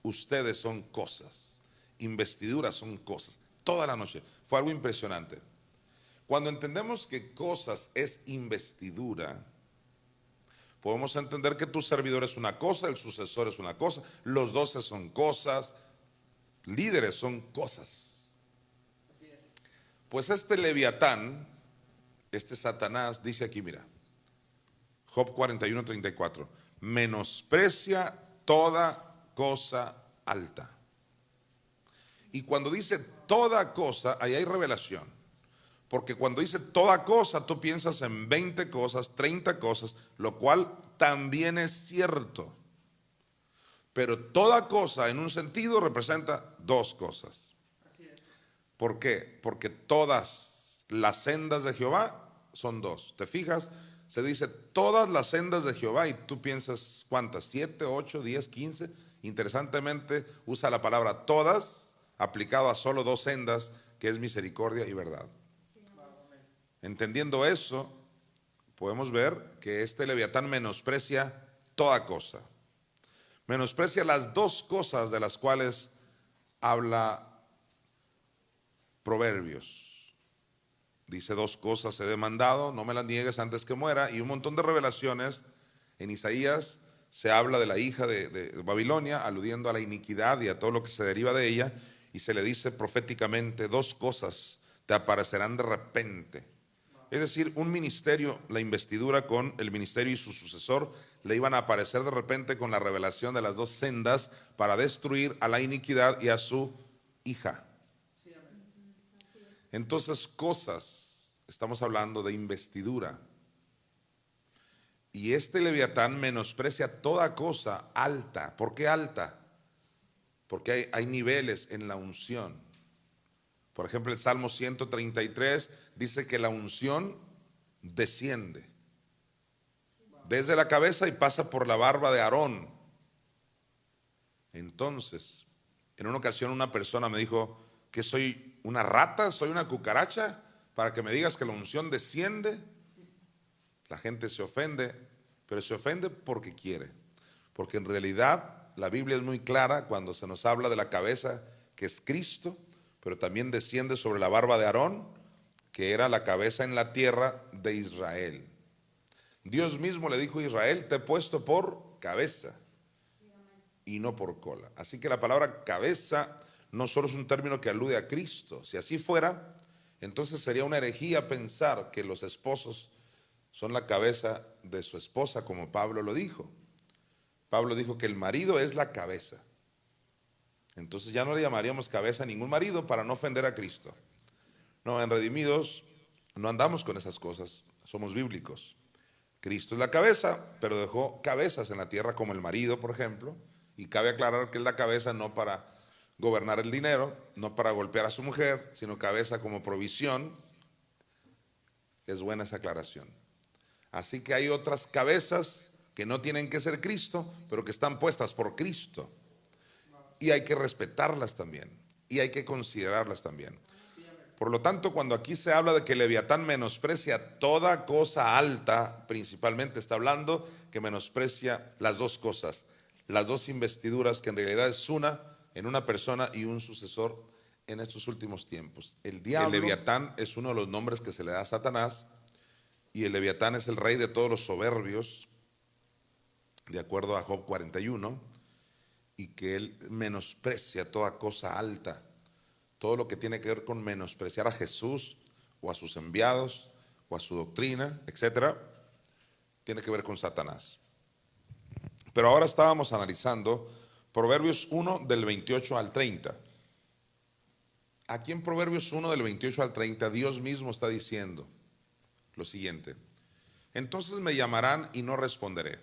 Ustedes son cosas. Investiduras son cosas. Toda la noche. Fue algo impresionante. Cuando entendemos que cosas es investidura, podemos entender que tu servidor es una cosa, el sucesor es una cosa, los 12 son cosas, líderes son cosas. Pues este Leviatán, este Satanás, dice aquí, mira, Job 41:34, menosprecia toda cosa alta. Y cuando dice toda cosa, ahí hay revelación. Porque cuando dice toda cosa, tú piensas en 20 cosas, 30 cosas, lo cual también es cierto. Pero toda cosa en un sentido representa 2 cosas. ¿Por qué? Porque todas las sendas de Jehová son 2. ¿Te fijas? Se dice todas las sendas de Jehová y tú piensas, ¿cuántas? 7, 8, 10, 15. Interesantemente usa la palabra todas aplicado a solo 2 sendas, que es misericordia y verdad. Entendiendo eso, podemos ver que este Leviatán menosprecia toda cosa. Menosprecia las 2 cosas de las cuales habla Proverbios. Dice: 2 cosas he demandado, no me las niegues antes que muera. Y un montón de revelaciones. En Isaías se habla de la hija de Babilonia, aludiendo a la iniquidad y a todo lo que se deriva de ella. Y se le dice proféticamente: 2 cosas te aparecerán de repente. Es decir, un ministerio, la investidura con el ministerio y su sucesor, le iban a aparecer de repente con la revelación de las 2 sendas para destruir a la iniquidad y a su hija. Entonces, cosas, estamos hablando de investidura. Y este Leviatán menosprecia toda cosa alta. ¿Por qué alta? Porque hay niveles en la unción. Por ejemplo, el Salmo 133 dice que la unción desciende desde la cabeza y pasa por la barba de Aarón. Entonces, en una ocasión una persona me dijo que soy una rata, soy una cucaracha, para que me digas que la unción desciende. La gente se ofende, pero se ofende porque quiere. Porque en realidad la Biblia es muy clara cuando se nos habla de la cabeza, que es Cristo, pero también desciende sobre la barba de Aarón, que era la cabeza en la tierra de Israel. Dios mismo le dijo a Israel: te he puesto por cabeza y no por cola. Así que la palabra cabeza no solo es un término que alude a Cristo. Si así fuera, entonces sería una herejía pensar que los esposos son la cabeza de su esposa, como Pablo lo dijo. Pablo dijo que el marido es la cabeza. Entonces ya no le llamaríamos cabeza a ningún marido para no ofender a Cristo. No, en Redimidos no andamos con esas cosas, somos bíblicos. Cristo es la cabeza, pero dejó cabezas en la tierra como el marido, por ejemplo, y cabe aclarar que es la cabeza no para gobernar el dinero, no para golpear a su mujer, sino cabeza como provisión. Es buena esa aclaración. Así que hay otras cabezas que no tienen que ser Cristo, pero que están puestas por Cristo. Y hay que respetarlas también, y hay que considerarlas también. Por lo tanto, cuando aquí se habla de que Leviatán menosprecia toda cosa alta, principalmente está hablando que menosprecia las 2 cosas, las 2 investiduras, que en realidad es una en una persona y un sucesor en estos últimos tiempos. El Leviatán es uno de los nombres que se le da a Satanás, y el Leviatán es el rey de todos los soberbios de acuerdo a Job 41, y que él menosprecia toda cosa alta, todo lo que tiene que ver con menospreciar a Jesús o a sus enviados o a su doctrina, etcétera, tiene que ver con Satanás. Pero ahora estábamos analizando Proverbios 1 del 28 al 30. Aquí en Proverbios 1 del 28 al 30, Dios mismo está diciendo lo siguiente: entonces me llamarán y no responderé,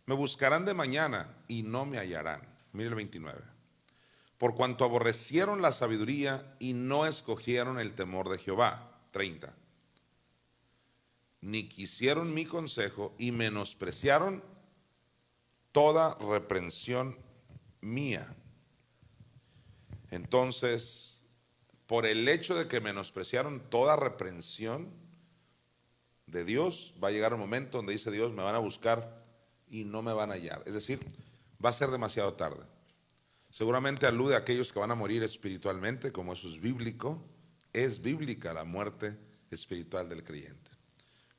me buscarán de mañana y no me hallarán. Mire el 29. Por cuanto aborrecieron la sabiduría y no escogieron el temor de Jehová. 30. Ni quisieron mi consejo y menospreciaron toda reprensión mía. Entonces, por el hecho de que menospreciaron toda reprensión de Dios, va a llegar un momento donde dice Dios, me van a buscar y no me van a hallar. Es decir, va a ser demasiado tarde. Seguramente alude a aquellos que van a morir espiritualmente, como eso es bíblico. Es bíblica la muerte espiritual del creyente.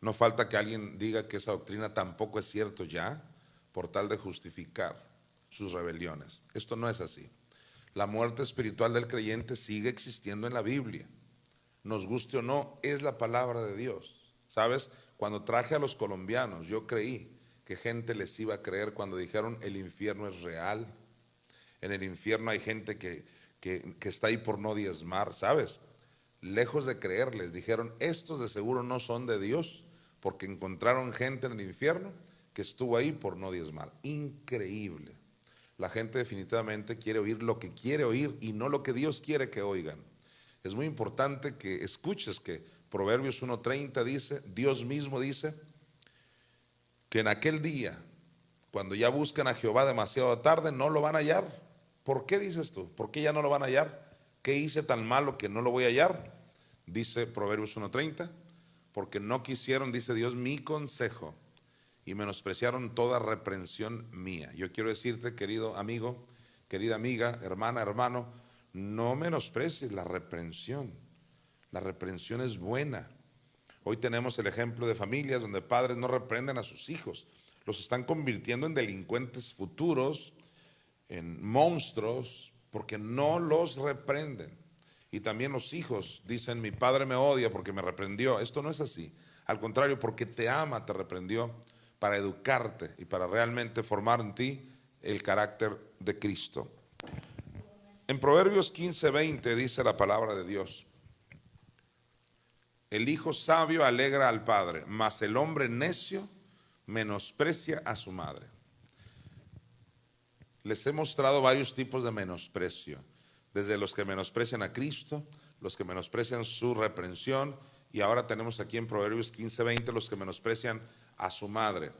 No falta que alguien diga que esa doctrina tampoco es cierto ya, por tal de justificar sus rebeliones. Esto no es así. La muerte espiritual del creyente sigue existiendo en la Biblia. Nos guste o no, es la palabra de Dios. ¿Sabes? Cuando traje a los colombianos, yo creí que gente les iba a creer cuando dijeron el infierno es real. En el infierno hay gente que está ahí por no diezmar, ¿sabes? Lejos de creerles, dijeron, estos de seguro no son de Dios, porque encontraron gente en el infierno que estuvo ahí por no diezmar. Increíble. La gente definitivamente quiere oír lo que quiere oír y no lo que Dios quiere que oigan. Es muy importante que escuches que Proverbios 1:30 dice, Dios mismo dice, que en aquel día, cuando ya buscan a Jehová demasiado tarde, no lo van a hallar. ¿Por qué dices tú? ¿Por qué ya no lo van a hallar? ¿Qué hice tan malo que no lo voy a hallar? Dice Proverbios 1:30, porque no quisieron, dice Dios, mi consejo y menospreciaron toda reprensión mía. Yo quiero decirte, querido amigo, querida amiga, hermana, hermano, no menosprecies la reprensión. La reprensión es buena. Hoy tenemos el ejemplo de familias donde padres no reprenden a sus hijos, los están convirtiendo en delincuentes futuros, en monstruos, porque no los reprenden. Y también los hijos dicen, mi padre me odia porque me reprendió. Esto no es así. Al contrario, porque te ama, te reprendió para educarte y para realmente formar en ti el carácter de Cristo. En Proverbios 15:20 dice la palabra de Dios, el hijo sabio alegra al padre, mas el hombre necio menosprecia a su madre. Les he mostrado varios tipos de menosprecio, desde los que menosprecian a Cristo, los que menosprecian su reprensión, y ahora tenemos aquí en Proverbios 15:20 los que menosprecian a su madre.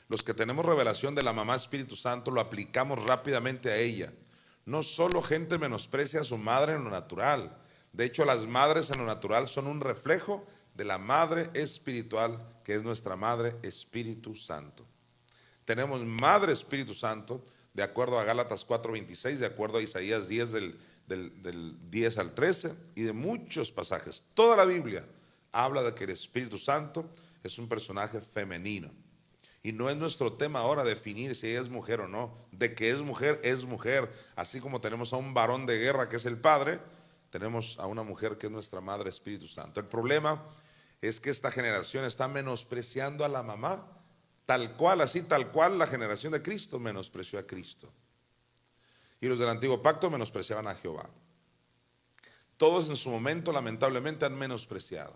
Los que tenemos revelación de la mamá Espíritu Santo lo aplicamos rápidamente a ella. No solo gente menosprecia a su madre en lo natural, de hecho las madres en lo natural son un reflejo de la madre espiritual, que es nuestra madre Espíritu Santo. Tenemos madre Espíritu Santo, de acuerdo a Gálatas 4:26, de acuerdo a Isaías 10 del 10 al 13 y de muchos pasajes. Toda la Biblia habla de que el Espíritu Santo es un personaje femenino. Y no es nuestro tema ahora definir si ella es mujer o no. De que es mujer. Así como tenemos a un varón de guerra que es el Padre, tenemos a una mujer que es nuestra Madre Espíritu Santo. El problema es que esta generación está menospreciando a la mamá, tal cual la generación de Cristo menospreció a Cristo. Y los del antiguo pacto menospreciaban a Jehová. Todos en su momento lamentablemente han menospreciado.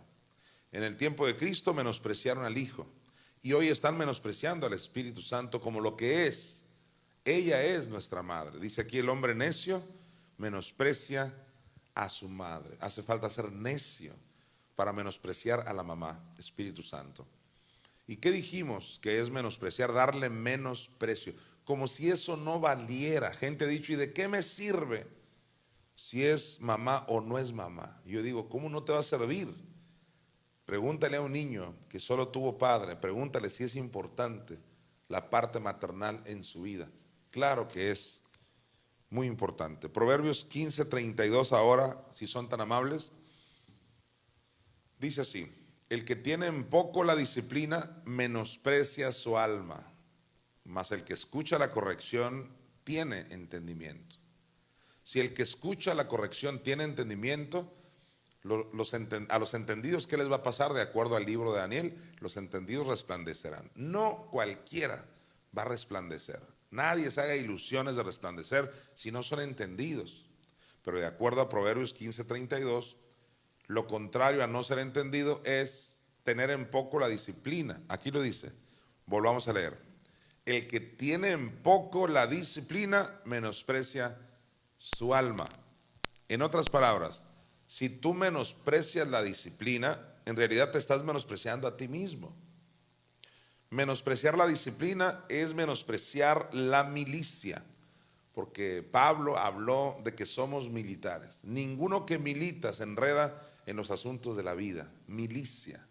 En el tiempo de Cristo menospreciaron al Hijo. Y hoy están menospreciando al Espíritu Santo como lo que es. Ella es nuestra madre. Dice aquí, el hombre necio menosprecia a su madre. Hace falta ser necio para menospreciar a la mamá, Espíritu Santo. ¿Y qué dijimos? Que es menospreciar, darle menosprecio, como si eso no valiera. Gente ha dicho, ¿y de qué me sirve si es mamá o no es mamá? Yo digo, ¿cómo no te va a servir? Pregúntale a un niño que solo tuvo padre, pregúntale si es importante la parte maternal en su vida. Claro que es muy importante. Proverbios 15:32 ahora, si son tan amables, dice así, el que tiene en poco la disciplina menosprecia su alma. mas el que escucha la corrección tiene entendimiento. Si el que escucha la corrección tiene entendimiento, a los entendidos, ¿qué les va a pasar? De acuerdo al libro de Daniel, los entendidos resplandecerán. No cualquiera va a resplandecer. Nadie se haga ilusiones de resplandecer si no son entendidos. Pero de acuerdo a Proverbios 15:32, lo contrario a no ser entendido es tener en poco la disciplina. Aquí lo dice, volvamos a leer. El que tiene en poco la disciplina menosprecia su alma. En otras palabras, si tú menosprecias la disciplina, en realidad te estás menospreciando a ti mismo. Menospreciar la disciplina es menospreciar la milicia, porque Pablo habló de que somos militares. Ninguno que milita se enreda en los asuntos de la vida. Milicia.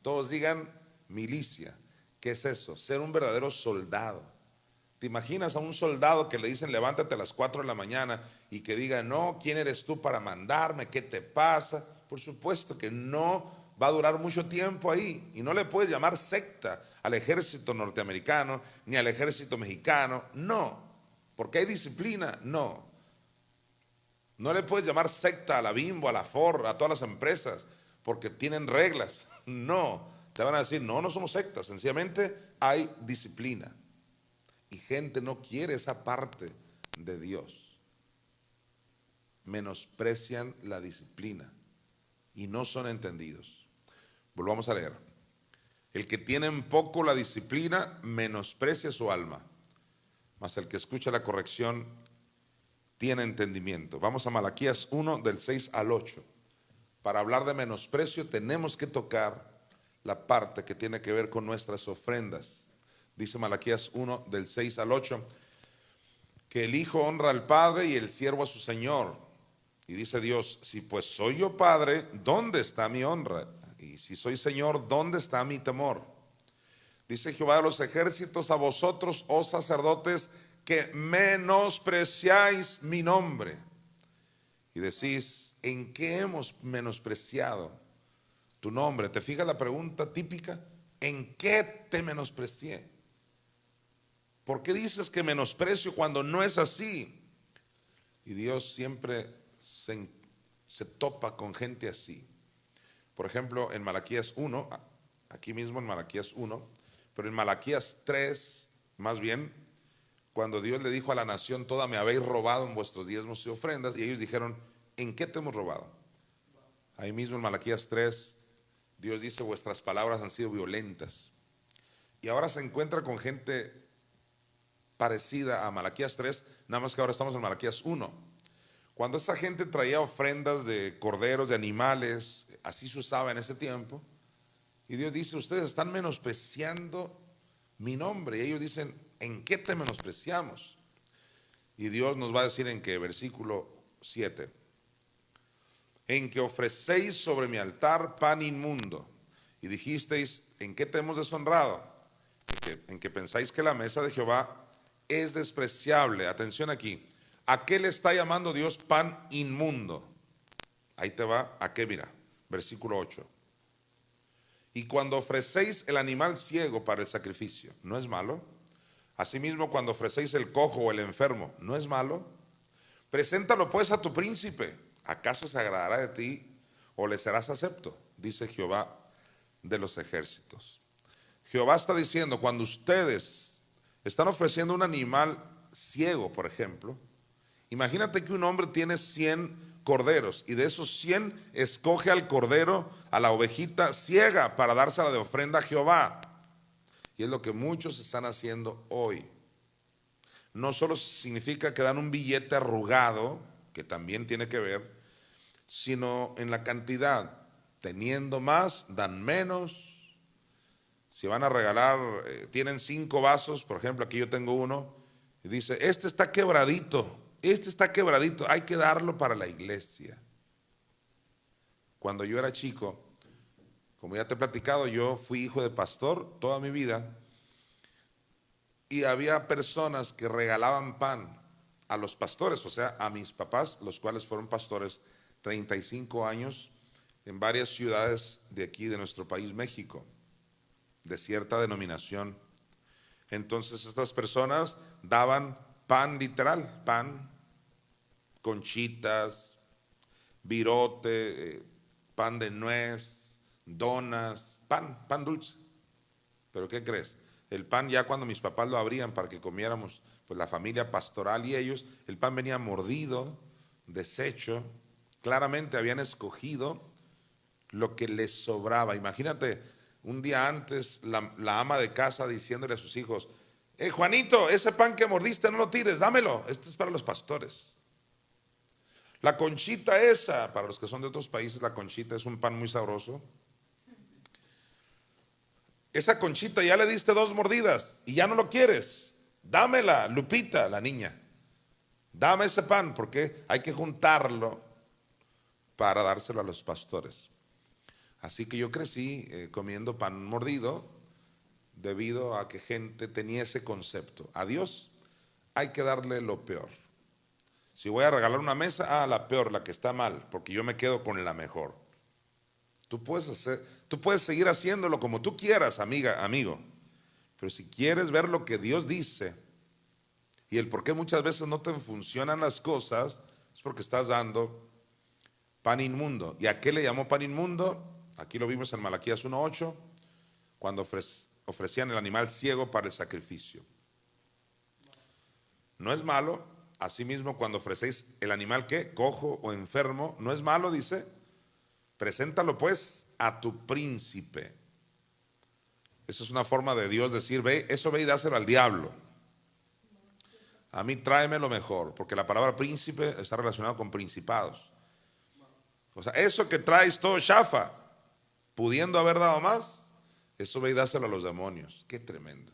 Todos digan milicia. ¿Qué es eso? Ser un verdadero soldado. ¿Te imaginas a un soldado que le dicen levántate a las 4 de la mañana y que diga, no, ¿quién eres tú para mandarme? ¿Qué te pasa? Por supuesto que no va a durar mucho tiempo ahí, y no le puedes llamar secta al ejército norteamericano ni al ejército mexicano, no, porque hay disciplina, no. No le puedes llamar secta a la Bimbo, a la Ford, a todas las empresas, porque tienen reglas, no. Te van a decir, no, no somos sectas, sencillamente hay disciplina. Y gente no quiere esa parte de Dios. Menosprecian la disciplina y no son entendidos. Volvamos a leer. El que tiene en poco la disciplina menosprecia su alma, mas el que escucha la corrección tiene entendimiento. Vamos a Malaquías 1 del 6 al 8. Para hablar de menosprecio tenemos que tocar la parte que tiene que ver con nuestras ofrendas. Dice Malaquías 1 del 6 al 8, que el hijo honra al padre y el siervo a su señor. Y dice Dios, si pues soy yo padre, ¿dónde está mi honra? Y si soy señor, ¿dónde está mi temor? Dice Jehová de los ejércitos, a vosotros, oh sacerdotes, que menospreciáis mi nombre. Y decís, ¿en qué hemos menospreciado tu nombre? ¿Te fijas la pregunta típica? ¿En qué te menosprecié? ¿Por qué dices que menosprecio cuando no es así? Y Dios siempre se topa con gente así. Por ejemplo, en Malaquías 1, aquí mismo en Malaquías 1, pero en Malaquías 3, más bien, cuando Dios le dijo a la nación toda, me habéis robado en vuestros diezmos y ofrendas, y ellos dijeron, ¿en qué te hemos robado? Ahí mismo en Malaquías 3, Dios dice, vuestras palabras han sido violentas. Y ahora se encuentra con gente parecida a Malaquías 3, nada más que ahora estamos en Malaquías 1. Cuando esa gente traía ofrendas de corderos, de animales, así se usaba en ese tiempo, y Dios dice, ustedes están menospreciando mi nombre. Y ellos dicen, ¿en qué te menospreciamos? Y Dios nos va a decir en qué, versículo 7, en que ofrecéis sobre mi altar pan inmundo, y dijisteis, ¿en qué te hemos deshonrado? En que pensáis que la mesa de Jehová es despreciable. Atención aquí, ¿a qué le está llamando Dios pan inmundo? Ahí te va, ¿a qué? Mira, versículo 8. Y cuando ofrecéis el animal ciego para el sacrificio, ¿no es malo? Asimismo, cuando ofrecéis el cojo o el enfermo, ¿no es malo? Preséntalo pues a tu príncipe. ¿Acaso se agradará de ti o le serás acepto? Dice Jehová de los ejércitos. Jehová está diciendo, cuando ustedes están ofreciendo un animal ciego, por ejemplo, imagínate que un hombre tiene 100 corderos y de esos 100 escoge al cordero, a la ovejita ciega para dársela de ofrenda a Jehová. Y es lo que muchos están haciendo hoy. No solo significa que dan un billete arrugado, que también tiene que ver, sino en la cantidad. Teniendo más, dan menos. Si van a regalar, tienen 5 vasos, por ejemplo, aquí yo tengo uno, y dice, este está quebradito, hay que darlo para la iglesia. Cuando yo era chico, como ya te he platicado, yo fui hijo de pastor toda mi vida, y había personas que regalaban pan a los pastores, o sea, a mis papás, los cuales fueron pastores 35 años en varias ciudades de aquí, de nuestro país, México, de cierta denominación. Entonces estas personas daban pan literal, pan, conchitas, virote, pan de nuez, donas, pan dulce. ¿Pero qué crees? El pan, ya cuando mis papás lo abrían para que comiéramos, pues la familia pastoral y ellos, el pan venía mordido, deshecho. Claramente habían escogido lo que les sobraba. Imagínate, un día antes la ama de casa diciéndole a sus hijos: Juanito, ese pan que mordiste no lo tires, dámelo, este es para los pastores. La conchita esa, para los que son de otros países, la conchita es un pan muy sabroso. Esa conchita ya le diste 2 mordidas y ya no lo quieres. Dámela, Lupita, la niña. Dame ese pan, porque hay que juntarlo para dárselo a los pastores. Así que yo crecí comiendo pan mordido debido a que gente tenía ese concepto. A Dios hay que darle lo peor. Si voy a regalar una mesa, la peor, la que está mal, porque yo me quedo con la mejor. Tú puedes seguir haciéndolo como tú quieras, amiga, amigo. Pero si quieres ver lo que Dios dice y el por qué muchas veces no te funcionan las cosas, es porque estás dando pan inmundo. ¿Y a qué le llamó pan inmundo? Aquí lo vimos en Malaquías 1:8, cuando ofrecían el animal ciego para el sacrificio. No es malo, asimismo, cuando ofrecéis el animal que cojo o enfermo, no es malo, dice, preséntalo pues a tu príncipe. Eso es una forma de Dios decir: ve y dáselo al diablo. A mí tráeme lo mejor, porque la palabra príncipe está relacionada con principados. O sea, eso que traes todo chafa, pudiendo haber dado más, eso ve y dáselo a los demonios. Qué tremendo.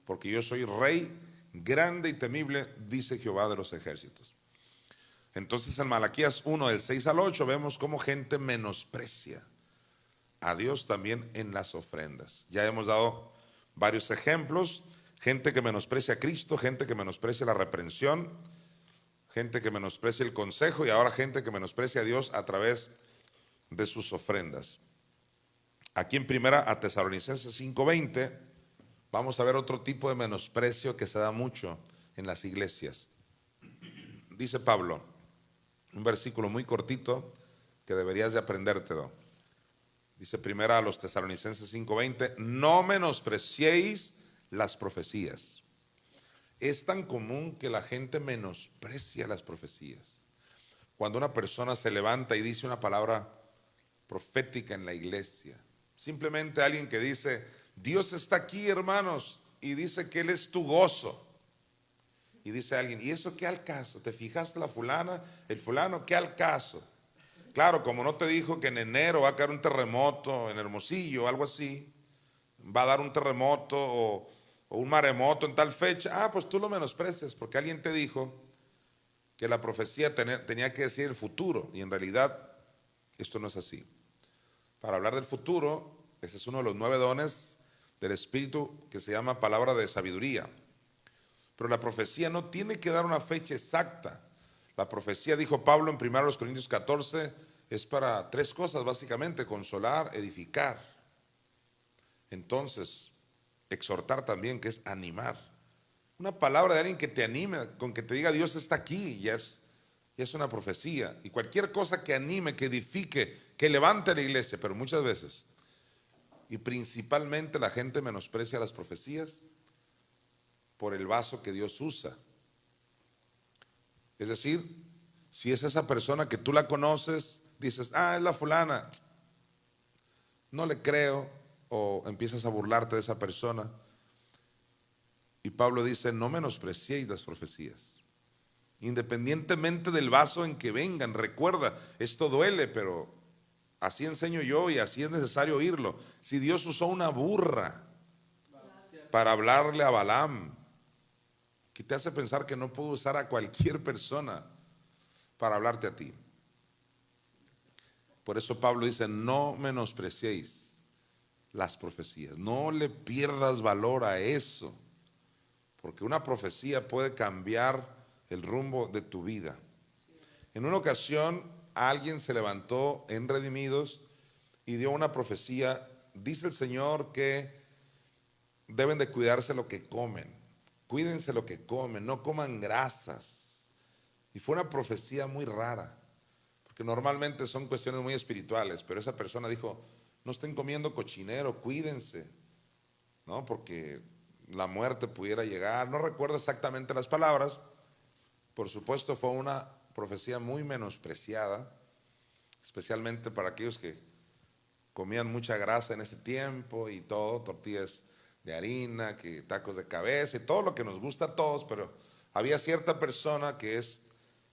Porque yo soy rey grande y temible, dice Jehová de los ejércitos. Entonces en Malaquías 1, del 6 al 8, vemos cómo gente menosprecia a Dios también en las ofrendas. Ya hemos dado varios ejemplos: gente que menosprecia a Cristo, gente que menosprecia la reprensión, gente que menosprecia el consejo, y ahora gente que menosprecia a Dios a través de sus ofrendas. Aquí en primera a Tesalonicenses 5:20 vamos a ver otro tipo de menosprecio que se da mucho en las iglesias. Dice Pablo, un versículo muy cortito que deberías de aprendértelo. Dice primera a los Tesalonicenses 5:20: no menospreciéis las profecías. Es tan común que la gente menosprecia las profecías. Cuando una persona se levanta y dice una palabra profética en la iglesia, simplemente alguien que dice: Dios está aquí, hermanos, y dice que Él es tu gozo. Y dice alguien: ¿y eso qué al caso? ¿Te fijaste la fulana, el fulano? ¿Qué al caso? Claro, como no te dijo que en enero va a caer un terremoto en Hermosillo o algo así, va a dar un terremoto o un maremoto en tal fecha, pues tú lo menosprecias porque alguien te dijo que la profecía tenía que decir el futuro, y en realidad esto no es así. Para hablar del futuro, ese es uno de los 9 dones del Espíritu que se llama palabra de sabiduría. Pero la profecía no tiene que dar una fecha exacta. La profecía, dijo Pablo en 1 Corintios 14, es para 3 cosas básicamente: consolar, edificar. Entonces, exhortar también, que es animar. Una palabra de alguien que te anime, con que te diga Dios está aquí, ya es una profecía. Y cualquier cosa que anime, que edifique, que levante la iglesia. Pero muchas veces, y principalmente, la gente menosprecia las profecías por el vaso que Dios usa. Es decir, si es esa persona que tú la conoces, dices: es la fulana, no le creo, o empiezas a burlarte de esa persona. Y Pablo dice: no menospreciéis las profecías, independientemente del vaso en que vengan. Recuerda, esto duele, pero así enseño yo y así es necesario oírlo. Si Dios usó una burra para hablarle a Balaam, ¿qué te hace pensar que no pudo usar a cualquier persona para hablarte a ti? Por eso Pablo dice: no menospreciéis las profecías, no le pierdas valor a eso, porque una profecía puede cambiar el rumbo de tu vida. En una ocasión alguien se levantó en Redimidos y dio una profecía. Dice el Señor que deben de cuidarse lo que comen. Cuídense lo que comen, no coman grasas. Y fue una profecía muy rara, porque normalmente son cuestiones muy espirituales, pero esa persona dijo, no estén comiendo cochinero, cuídense, ¿no? Porque la muerte pudiera llegar. No recuerdo exactamente las palabras. Por supuesto fue una profecía muy menospreciada, especialmente para aquellos que comían mucha grasa en ese tiempo y todo, tortillas de harina, que tacos de cabeza y todo lo que nos gusta a todos, pero había cierta persona que es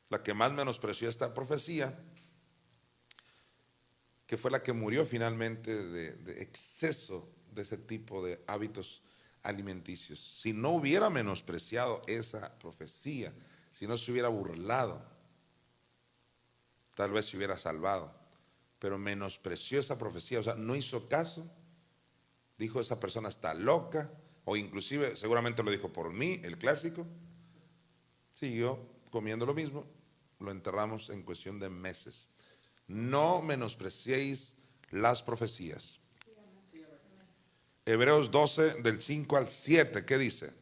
la que más menospreció esta profecía, que fue la que murió finalmente de exceso de ese tipo de hábitos alimenticios. Si no hubiera menospreciado esa profecía, si no se hubiera burlado, tal vez se hubiera salvado, pero menospreció esa profecía, o sea, no hizo caso. Dijo, esa persona está loca, o inclusive seguramente lo dijo por mí, el clásico. Siguió comiendo lo mismo, lo enterramos en cuestión de meses. No menospreciéis las profecías. Hebreos 12 del 5 al 7, ¿qué dice?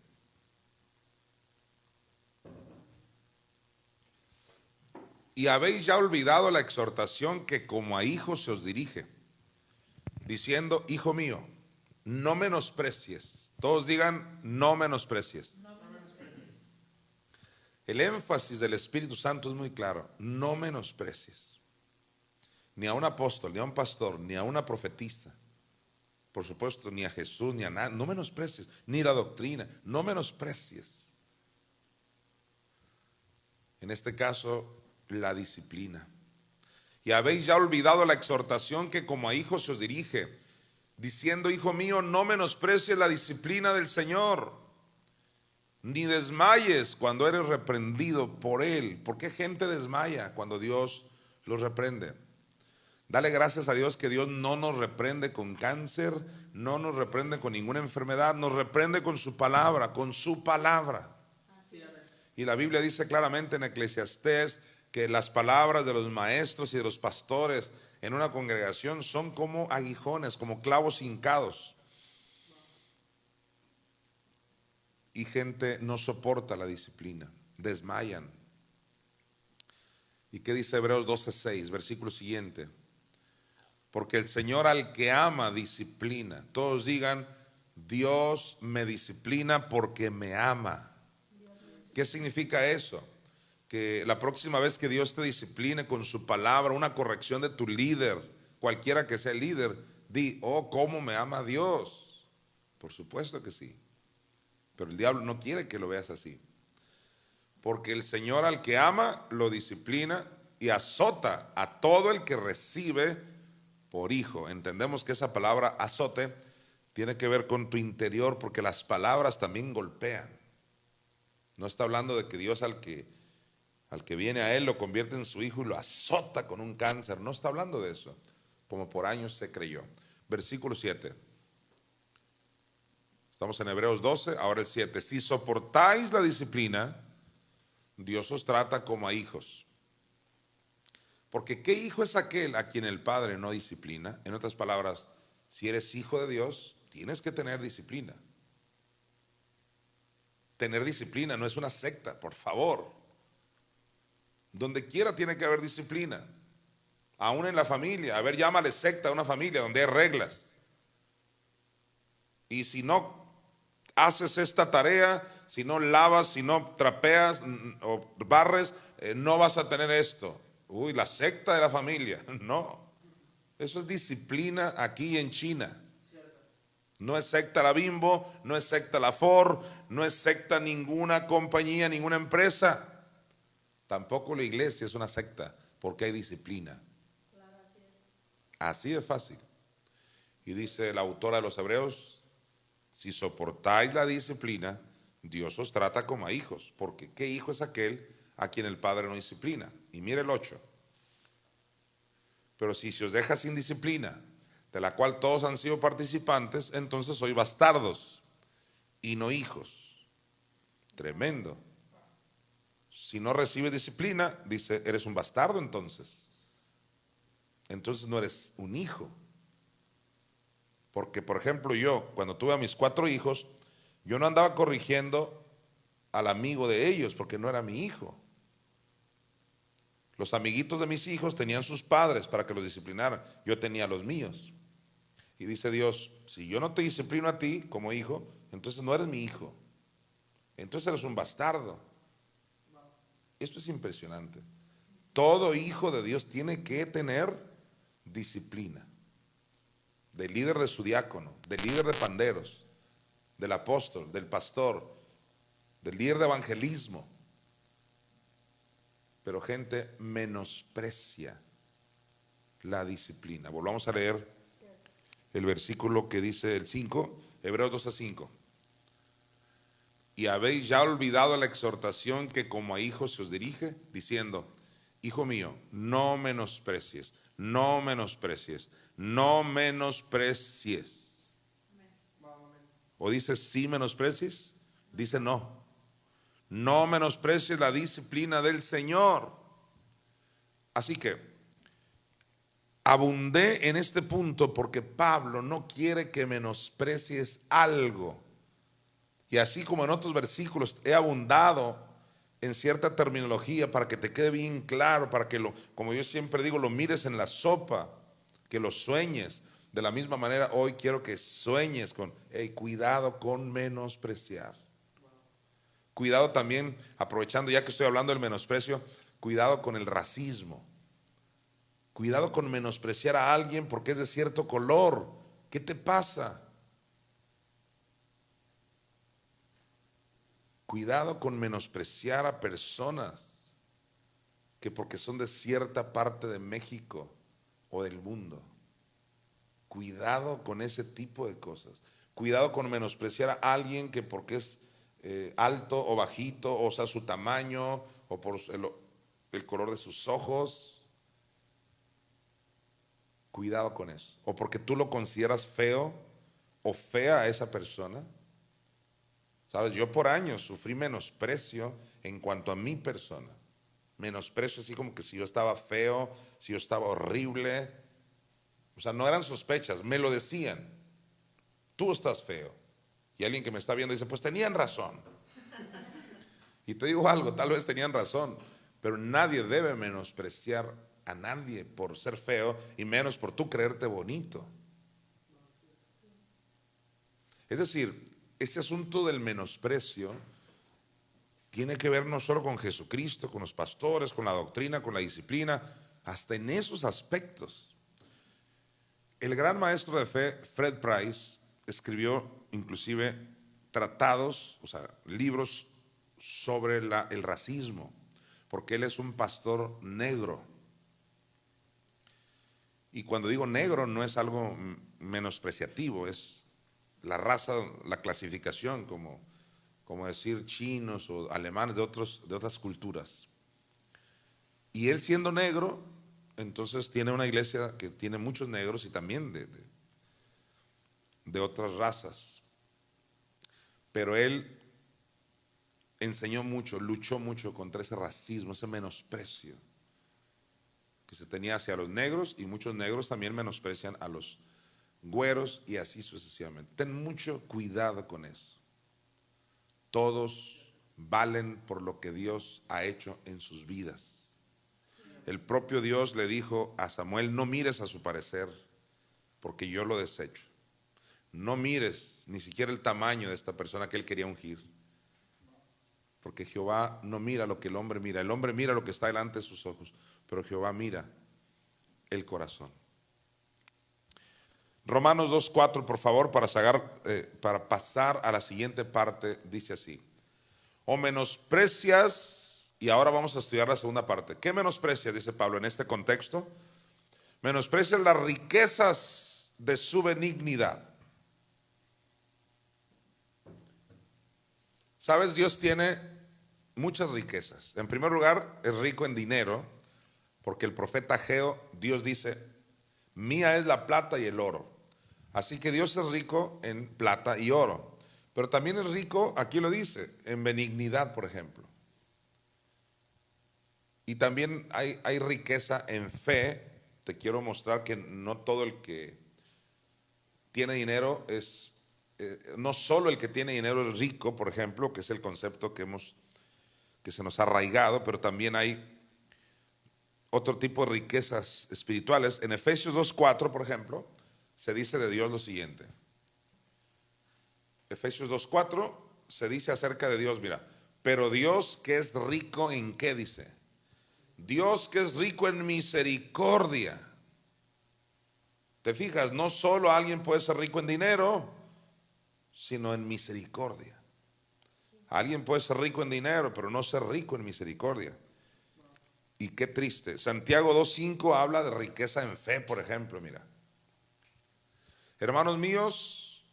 Y habéis ya olvidado la exhortación que como a hijos se os dirige, diciendo, hijo mío, no menosprecies. Todos digan, no menosprecies. El énfasis del Espíritu Santo es muy claro, no menosprecies. Ni a un apóstol, ni a un pastor, ni a una profetisa. Por supuesto, ni a Jesús, ni a nada. No menosprecies, ni la doctrina, no menosprecies. En este caso, la disciplina. Y habéis ya olvidado la exhortación que como a hijos se os dirige, diciendo, hijo mío, no menosprecies la disciplina del Señor, ni desmayes cuando eres reprendido por Él. ¿Por qué gente desmaya cuando Dios los reprende? Dale gracias a Dios que Dios no nos reprende con cáncer, no nos reprende con ninguna enfermedad, nos reprende con su palabra, con su palabra. Y la Biblia dice claramente en Eclesiastés que las palabras de los maestros y de los pastores en una congregación son como aguijones, como clavos hincados. Y gente no soporta la disciplina, desmayan. ¿Y qué dice Hebreos 12:6, versículo siguiente? Porque el Señor al que ama disciplina. Todos digan, Dios me disciplina porque me ama. ¿Qué significa eso? Que la próxima vez que Dios te discipline con su palabra, una corrección de tu líder, cualquiera que sea el líder, di, oh, cómo me ama Dios. Por supuesto que sí. Pero el diablo no quiere que lo veas así. Porque el Señor al que ama lo disciplina y azota a todo el que recibe por hijo. Entendemos que esa palabra azote tiene que ver con tu interior, porque las palabras también golpean. No está hablando de que Dios al que viene a él lo convierte en su hijo y lo azota con un cáncer. No está hablando de eso, como por años se creyó. Versículo 7. Estamos en Hebreos 12, ahora el 7. Si soportáis la disciplina, Dios os trata como a hijos. Porque ¿qué hijo es aquel a quien el padre no disciplina? En otras palabras, si eres hijo de Dios, tienes que tener disciplina. Tener disciplina no es una secta, por favor. Donde quiera tiene que haber disciplina. Aún en la familia. A ver, llámale secta a una familia donde hay reglas. Y si no haces esta tarea, si no lavas, si no trapeas o barres, no vas a tener esto. Uy, la secta de la familia. No, eso es disciplina aquí en China. No es secta la Bimbo, no es secta la Ford, no es secta ninguna compañía, ninguna empresa. Tampoco la iglesia es una secta, porque hay disciplina. Así de fácil. Y dice la autora de los Hebreos, si soportáis la disciplina, Dios os trata como a hijos, porque ¿qué hijo es aquel a quien el padre no disciplina? Y mire el 8. Pero si se os deja sin disciplina, de la cual todos han sido participantes, entonces sois bastardos y no hijos. Tremendo. Si no recibes disciplina, dice, eres un bastardo entonces. Entonces no eres un hijo. Porque, por ejemplo, yo, cuando tuve a mis 4 hijos, yo no andaba corrigiendo al amigo de ellos, porque no era mi hijo. Los amiguitos de mis hijos tenían sus padres para que los disciplinaran. Yo tenía los míos. Y dice Dios, si yo no te disciplino a ti como hijo, entonces no eres mi hijo. Entonces eres un bastardo. Esto es impresionante. Todo hijo de Dios tiene que tener disciplina. Del líder de su diácono, del líder de panderos, del apóstol, del pastor, del líder de evangelismo. Pero gente menosprecia la disciplina. Volvamos a leer el versículo que dice el 5, Hebreos 12:5. Y habéis ya olvidado la exhortación que como a hijos se os dirige, diciendo, hijo mío, no menosprecies, no menosprecies, no menosprecies. O dice sí menosprecies, dice no. No menosprecies la disciplina del Señor. Así que abundé en este punto porque Pablo no quiere que menosprecies algo. Y así como en otros versículos he abundado en cierta terminología para que te quede bien claro, para que como yo siempre digo, lo mires en la sopa, que lo sueñes. De la misma manera, hoy quiero que sueñes con, cuidado con menospreciar. Cuidado también, aprovechando ya que estoy hablando del menosprecio, cuidado con el racismo. Cuidado con menospreciar a alguien porque es de cierto color. ¿Qué te pasa? Cuidado con menospreciar a personas que porque son de cierta parte de México o del mundo. Cuidado con ese tipo de cosas. Cuidado con menospreciar a alguien que porque es alto o bajito, o sea, su tamaño, o por el color de sus ojos. Cuidado con eso. O porque tú lo consideras feo o fea a esa persona. Sabes, yo por años sufrí menosprecio en cuanto a mi persona. Menosprecio así como que si yo estaba feo, si yo estaba horrible. O sea, no eran sospechas, me lo decían. Tú estás feo. Y alguien que me está viendo dice, pues tenían razón. Y te digo algo, tal vez tenían razón, pero nadie debe menospreciar a nadie por ser feo y menos por tú creerte bonito. Es decir, este asunto del menosprecio tiene que ver no solo con Jesucristo, con los pastores, con la doctrina, con la disciplina, hasta en esos aspectos. El gran maestro de fe, Fred Price, escribió inclusive tratados, o sea, libros sobre el racismo, porque él es un pastor negro. Y cuando digo negro no es algo menospreciativo, es la raza, la clasificación, como decir chinos o alemanes de otras culturas. Y él siendo negro, entonces tiene una iglesia que tiene muchos negros y también de otras razas. Pero él enseñó mucho, luchó mucho contra ese racismo, ese menosprecio que se tenía hacia los negros, y muchos negros también menosprecian a los güeros y así sucesivamente. Ten mucho cuidado con eso. Todos valen por lo que Dios ha hecho en sus vidas. El propio Dios le dijo a Samuel, no mires a su parecer, porque yo lo desecho. No mires ni siquiera el tamaño de esta persona que él quería ungir, porque Jehová no mira lo que el hombre mira. El hombre mira lo que está delante de sus ojos, pero Jehová mira el corazón. Romanos 2:4, por favor, para pasar a la siguiente parte, dice así: o menosprecias, y ahora vamos a estudiar la segunda parte. ¿Qué menosprecias? Dice Pablo en este contexto. Menosprecias las riquezas de su benignidad. Sabes, Dios tiene muchas riquezas. En primer lugar, es rico en dinero, porque el profeta Ageo, Dios dice, mía es la plata y el oro. Así que Dios es rico en plata y oro. Pero también es rico, aquí lo dice, en benignidad, por ejemplo. Y también hay riqueza en fe. Te quiero mostrar que no todo el que tiene dinero es, no solo el que tiene dinero es rico, por ejemplo, que es el concepto que se nos ha arraigado, pero también hay otro tipo de riquezas espirituales. En Efesios 2:4, por ejemplo, se dice de Dios lo siguiente. Efesios 2:4 se dice acerca de Dios, mira, pero Dios que es rico en ¿qué dice? Dios que es rico en misericordia. ¿Te fijas? No solo alguien puede ser rico en dinero, sino en misericordia. Alguien puede ser rico en dinero, pero no ser rico en misericordia. Y qué triste. Santiago 2:5 habla de riqueza en fe, por ejemplo, mira. Hermanos míos,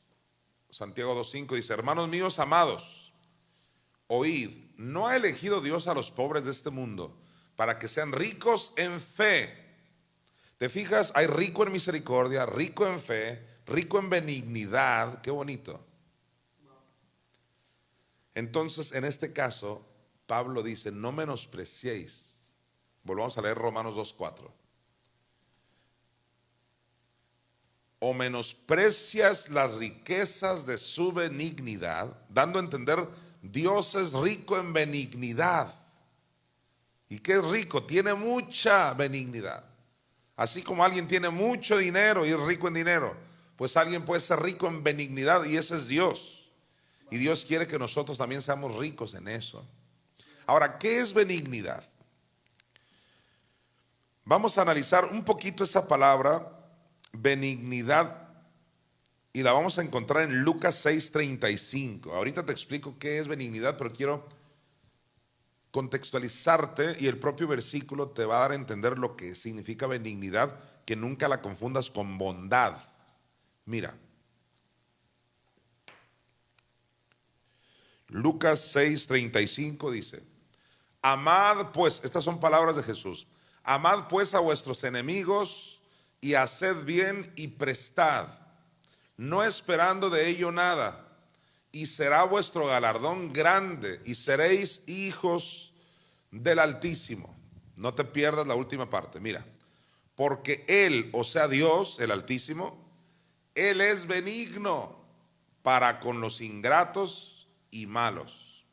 Santiago 2:5 dice, hermanos míos amados, oíd, ¿no ha elegido Dios a los pobres de este mundo para que sean ricos en fe? ¿Te fijas? Hay rico en misericordia, rico en fe, rico en benignidad. Qué bonito. Entonces, en este caso, Pablo dice, no menospreciéis. Volvamos a leer Romanos 2:4. O menosprecias las riquezas de su benignidad, dando a entender, Dios es rico en benignidad. ¿Y qué es rico? Tiene mucha benignidad. Así como alguien tiene mucho dinero y es rico en dinero, pues alguien puede ser rico en benignidad y ese es Dios. Y Dios quiere que nosotros también seamos ricos en eso. Ahora, ¿qué es benignidad? Vamos a analizar un poquito esa palabra, benignidad, y la vamos a encontrar en Lucas 6:35. Ahorita te explico qué es benignidad, pero quiero contextualizarte y el propio versículo te va a dar a entender lo que significa benignidad, que nunca la confundas con bondad. Mira, Lucas 6:35 dice, amad pues, estas son palabras de Jesús, amad pues a vuestros enemigos y haced bien y prestad, no esperando de ello nada, y será vuestro galardón grande y seréis hijos del Altísimo. No te pierdas la última parte, mira, porque Él, o sea Dios, el Altísimo, Él es benigno para con los ingratos y malos.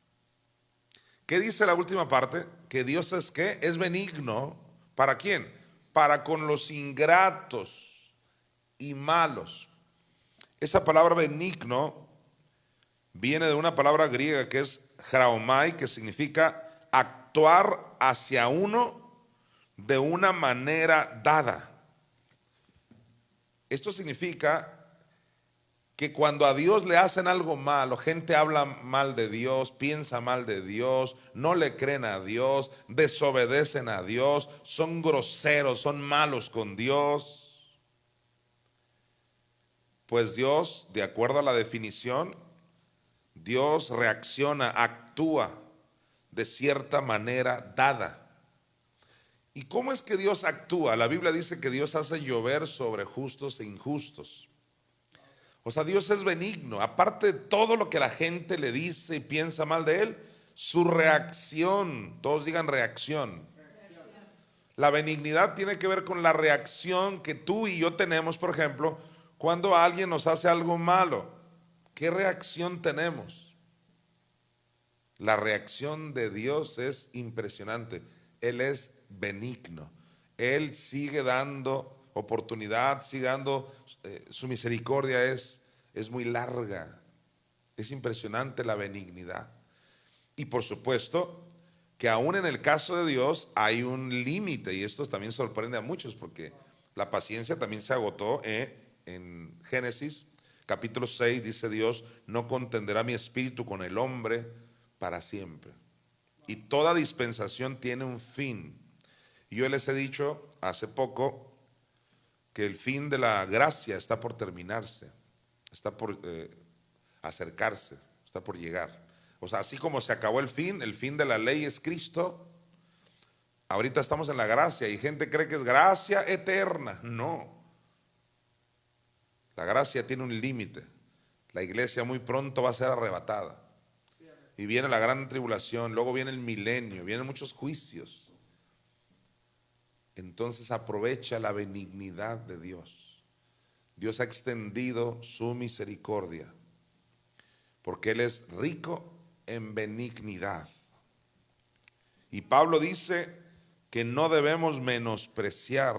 ¿Qué dice la última parte? Que Dios es ¿qué? Es benigno. ¿Para quién? Para con los ingratos y malos. Esa palabra benigno viene de una palabra griega que es hraomai, que significa actuar hacia uno de una manera dada. Esto significa que cuando a Dios le hacen algo malo, gente habla mal de Dios, piensa mal de Dios, no le creen a Dios, desobedecen a Dios, son groseros, son malos con Dios, pues Dios, de acuerdo a la definición, Dios reacciona, actúa de cierta manera dada. ¿Y cómo es que Dios actúa? La Biblia dice que Dios hace llover sobre justos e injustos. O sea, Dios es benigno. Aparte de todo lo que la gente le dice y piensa mal de Él, su reacción, todos digan reacción. La benignidad tiene que ver con la reacción que tú y yo tenemos, por ejemplo, cuando alguien nos hace algo malo. ¿Qué reacción tenemos? La reacción de Dios es impresionante. Él es benigno. Él sigue dando oportunidad, sigue dando, su misericordia es muy larga. Es impresionante la benignidad. Y por supuesto que aún en el caso de Dios hay un límite, y esto también sorprende a muchos porque la paciencia también se agotó en Génesis capítulo 6, dice Dios, no contenderá mi espíritu con el hombre para siempre. Y toda dispensación tiene un fin. Y yo les he dicho hace poco que el fin de la gracia está por terminarse, está por acercarse, está por llegar. O sea, así como se acabó el fin de la ley es Cristo, ahorita estamos en la gracia y gente cree que es gracia eterna. No. La gracia tiene un límite. La iglesia muy pronto va a ser arrebatada. Y viene la gran tribulación, luego viene el milenio, vienen muchos juicios. Entonces aprovecha la benignidad de Dios. Dios ha extendido su misericordia, porque Él es rico en benignidad. Y Pablo dice que no debemos menospreciar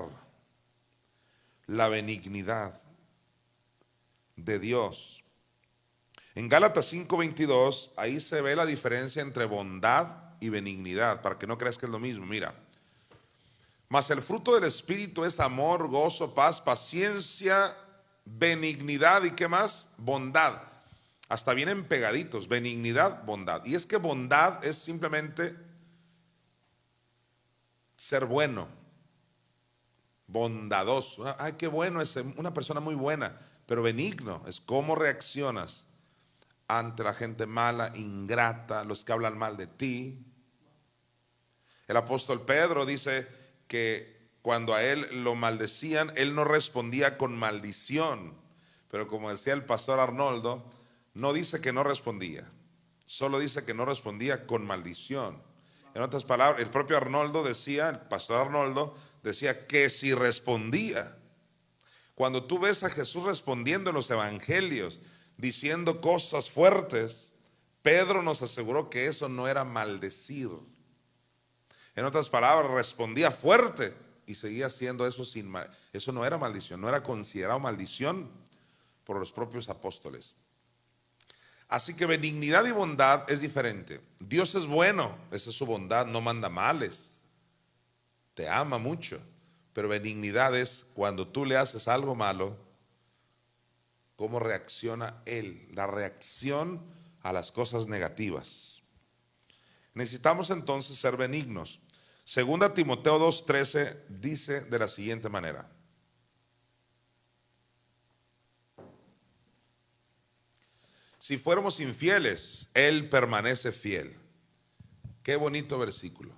la benignidad de Dios. En Gálatas 5:22, ahí se ve la diferencia entre bondad y benignidad, para que no creas que es lo mismo. Mira, mas el fruto del Espíritu es amor, gozo, paz, paciencia, benignidad y ¿qué más? Bondad. Hasta vienen pegaditos, benignidad, bondad. Y es que bondad es simplemente ser bueno, bondadoso. Ay, qué bueno, es una persona muy buena. Pero benigno es cómo reaccionas ante la gente mala, ingrata, los que hablan mal de ti. El apóstol Pedro dice que cuando a él lo maldecían, él no respondía con maldición. Pero como decía el pastor Arnoldo, no dice que no respondía, solo dice que no respondía con maldición. En otras palabras, el propio Arnoldo decía, el pastor Arnoldo decía que si respondía. Cuando tú ves a Jesús respondiendo en los evangelios, diciendo cosas fuertes, Pedro nos aseguró que eso no era maldecir. En otras palabras, respondía fuerte y seguía haciendo eso sin mal. Eso no era maldición, no era considerado maldición por los propios apóstoles. Así que benignidad y bondad es diferente. Dios es bueno, esa es su bondad, no manda males, te ama mucho. Pero benignidad es cuando tú le haces algo malo, cómo reacciona Él, la reacción a las cosas negativas. Necesitamos entonces ser benignos. Segunda Timoteo 2:13 dice de la siguiente manera: si fuéramos infieles, Él permanece fiel. Qué bonito versículo.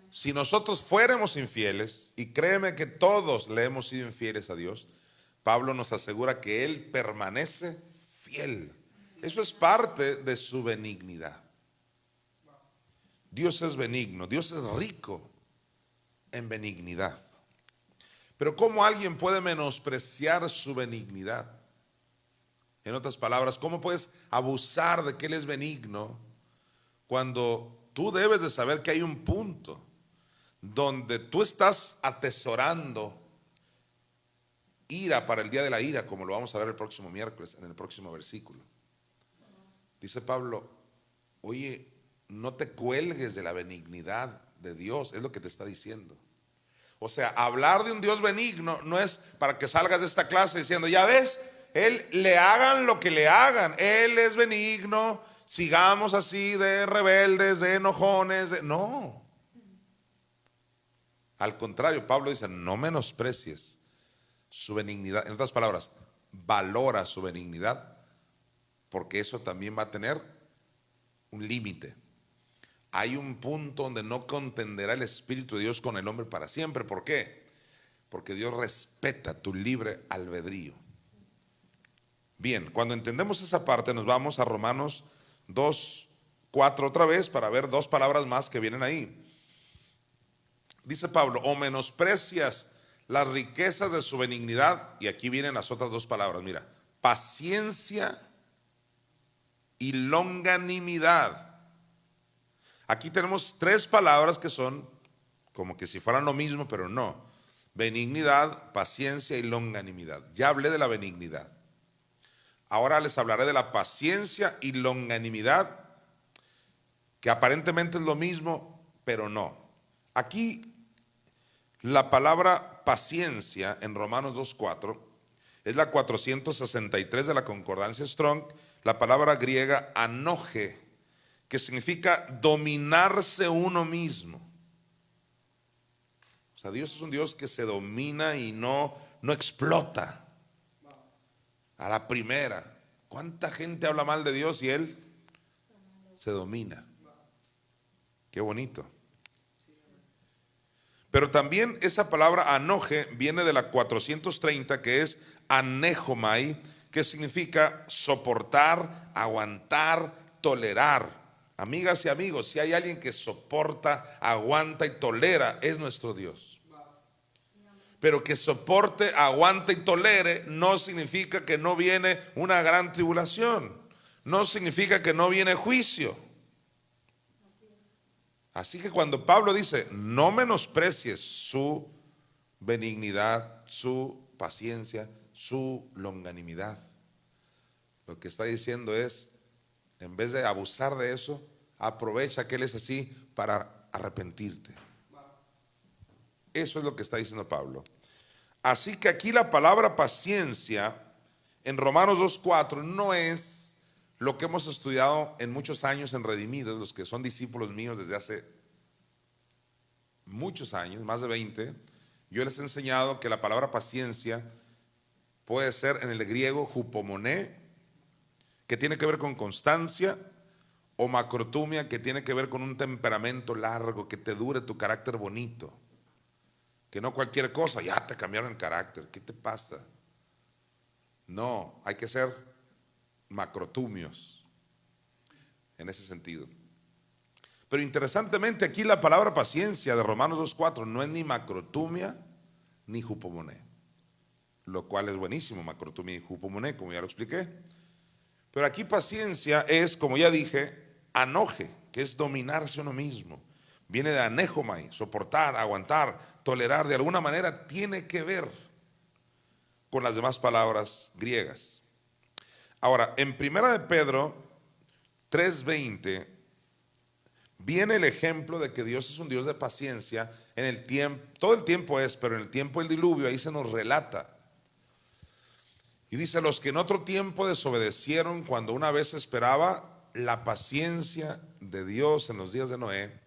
Si nosotros fuéramos infieles, y créeme que todos le hemos sido infieles a Dios, Pablo nos asegura que Él permanece fiel. Eso es parte de su benignidad. Dios es benigno, Dios es rico en benignidad. Pero ¿cómo alguien puede menospreciar su benignidad? En otras palabras, ¿cómo puedes abusar de que Él es benigno cuando tú debes de saber que hay un punto donde tú estás atesorando ira para el día de la ira, como lo vamos a ver el próximo miércoles en el próximo versículo? Dice Pablo, oye, no te cuelgues de la benignidad de Dios, es lo que te está diciendo. O sea, hablar de un Dios benigno no es para que salgas de esta clase diciendo, ya ves, Él le hagan lo que le hagan, Él es benigno, sigamos así de rebeldes, de enojones, no. Al contrario, Pablo dice, no menosprecies su benignidad. En otras palabras, valora su benignidad, porque eso también va a tener un límite. Hay un punto donde no contenderá el Espíritu de Dios con el hombre para siempre. ¿Por qué? Porque Dios respeta tu libre albedrío. Bien, cuando entendemos esa parte, nos vamos a Romanos 2:4 otra vez para ver dos palabras más que vienen ahí. Dice Pablo, o menosprecias las riquezas de su benignidad, y aquí vienen las otras dos palabras, mira, paciencia y longanimidad. Aquí tenemos tres palabras que son como que si fueran lo mismo, pero no. Benignidad, paciencia y longanimidad. Ya hablé de la benignidad. Ahora les hablaré de la paciencia y longanimidad, que aparentemente es lo mismo, pero no. Aquí la palabra paciencia en Romanos 2:4 es la 463 de la concordancia Strong, la palabra griega anoje, que significa dominarse uno mismo. O sea, Dios es un Dios que se domina y no explota a la primera. ¿Cuánta gente habla mal de Dios y Él se domina? Qué bonito. Pero también esa palabra anoje viene de la 430, que es anejomai, que significa soportar, aguantar, tolerar. Amigas y amigos, si hay alguien que soporta, aguanta y tolera, es nuestro Dios. pero que soporte, aguante y tolere, no significa que no viene una gran tribulación. No significa que no viene juicio. Así que cuando Pablo dice, no menosprecies su benignidad, su paciencia, su longanimidad, lo que está diciendo es, en vez de abusar de eso, aprovecha que Él es así para arrepentirte. Eso es lo que está diciendo Pablo. Así que aquí la palabra paciencia en Romanos 2:4 no es lo que hemos estudiado en muchos años en Redimidos, los que son discípulos míos desde hace muchos años, más de 20. Yo les he enseñado que la palabra paciencia puede ser en el griego hupomoné, que tiene que ver con constancia, o macrotumia, que tiene que ver con un temperamento largo, que te dure tu carácter bonito. Que no cualquier cosa, ya te cambiaron el carácter, ¿qué te pasa? No, hay que ser macrotumios en ese sentido. Pero interesantemente aquí la palabra paciencia de Romanos 2:4 no es ni macrotumia ni hupomoné, lo cual es buenísimo, macrotumia y hupomoné, como ya lo expliqué. Pero aquí paciencia es, como ya dije, anoje, que es dominarse uno mismo. Viene de anejomai, soportar, aguantar, tolerar. De alguna manera tiene que ver con las demás palabras griegas. Ahora, en 1 de Pedro 3:20 viene el ejemplo de que Dios es un Dios de paciencia en el tiempo, todo el tiempo es, pero en el tiempo del diluvio ahí se nos relata. Y dice, los que en otro tiempo desobedecieron cuando una vez esperaba la paciencia de Dios en los días de Noé,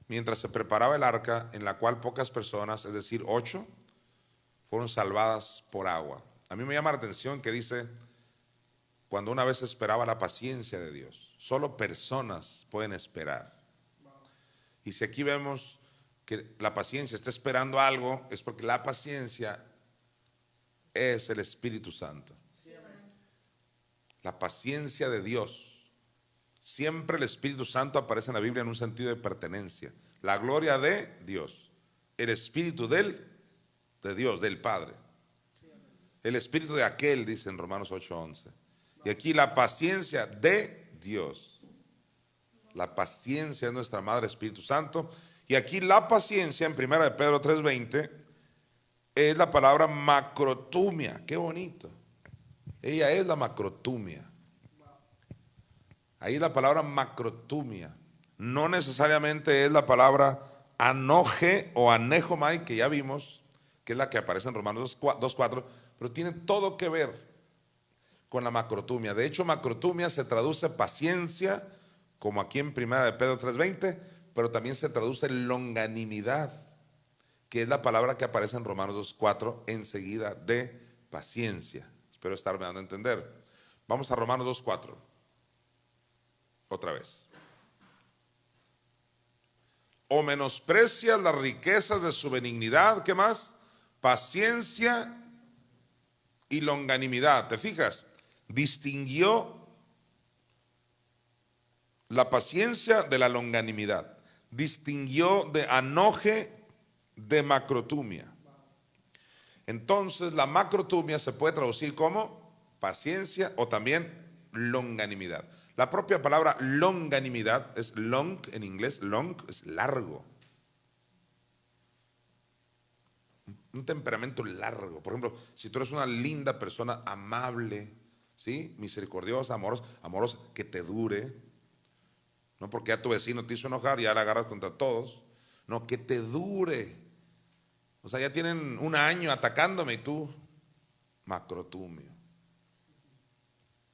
mientras se preparaba el arca, en la cual pocas personas, es decir, 8, fueron salvadas por agua. A mí me llama la atención que dice, cuando una vez esperaba la paciencia de Dios. Solo personas pueden esperar. Y si aquí vemos que la paciencia está esperando algo, es porque la paciencia es el Espíritu Santo. La paciencia de Dios. Siempre el Espíritu Santo aparece en la Biblia en un sentido de pertenencia. La gloria de Dios. El Espíritu de Dios, del Padre. El Espíritu de aquel, dice en Romanos 8:11. Y aquí la paciencia de Dios. La paciencia es nuestra Madre Espíritu Santo. Y aquí la paciencia en 1 de Pedro 3:20 es la palabra macrotumia. Qué bonito. Ella es la macrotumia. Ahí la palabra macrotumia. No necesariamente es la palabra anoje o anejomai, que ya vimos, que es la que aparece en Romanos 2:4, pero tiene todo que ver con la macrotumia. De hecho, macrotumia se traduce paciencia, como aquí en 1 de Pedro 3:20, pero también se traduce longanimidad, que es la palabra que aparece en Romanos 2:4 enseguida de paciencia. Espero estarme dando a entender. Vamos a Romanos 2:4. Otra vez. O menosprecias las riquezas de su benignidad, ¿qué más? Paciencia y longanimidad. ¿Te fijas? Distinguió la paciencia de la longanimidad. Distinguió de anoje de macrotumia. Entonces la macrotumia se puede traducir como paciencia o también longanimidad. La propia palabra longanimidad es long en inglés, long es largo. Un temperamento largo. Por ejemplo, si tú eres una linda persona, amable, ¿sí? Misericordiosa, amorosa, que te dure. No porque ya tu vecino te hizo enojar y ya la agarras contra todos. No, que te dure. O sea, ya tienen un año atacándome y tú, macrotumio.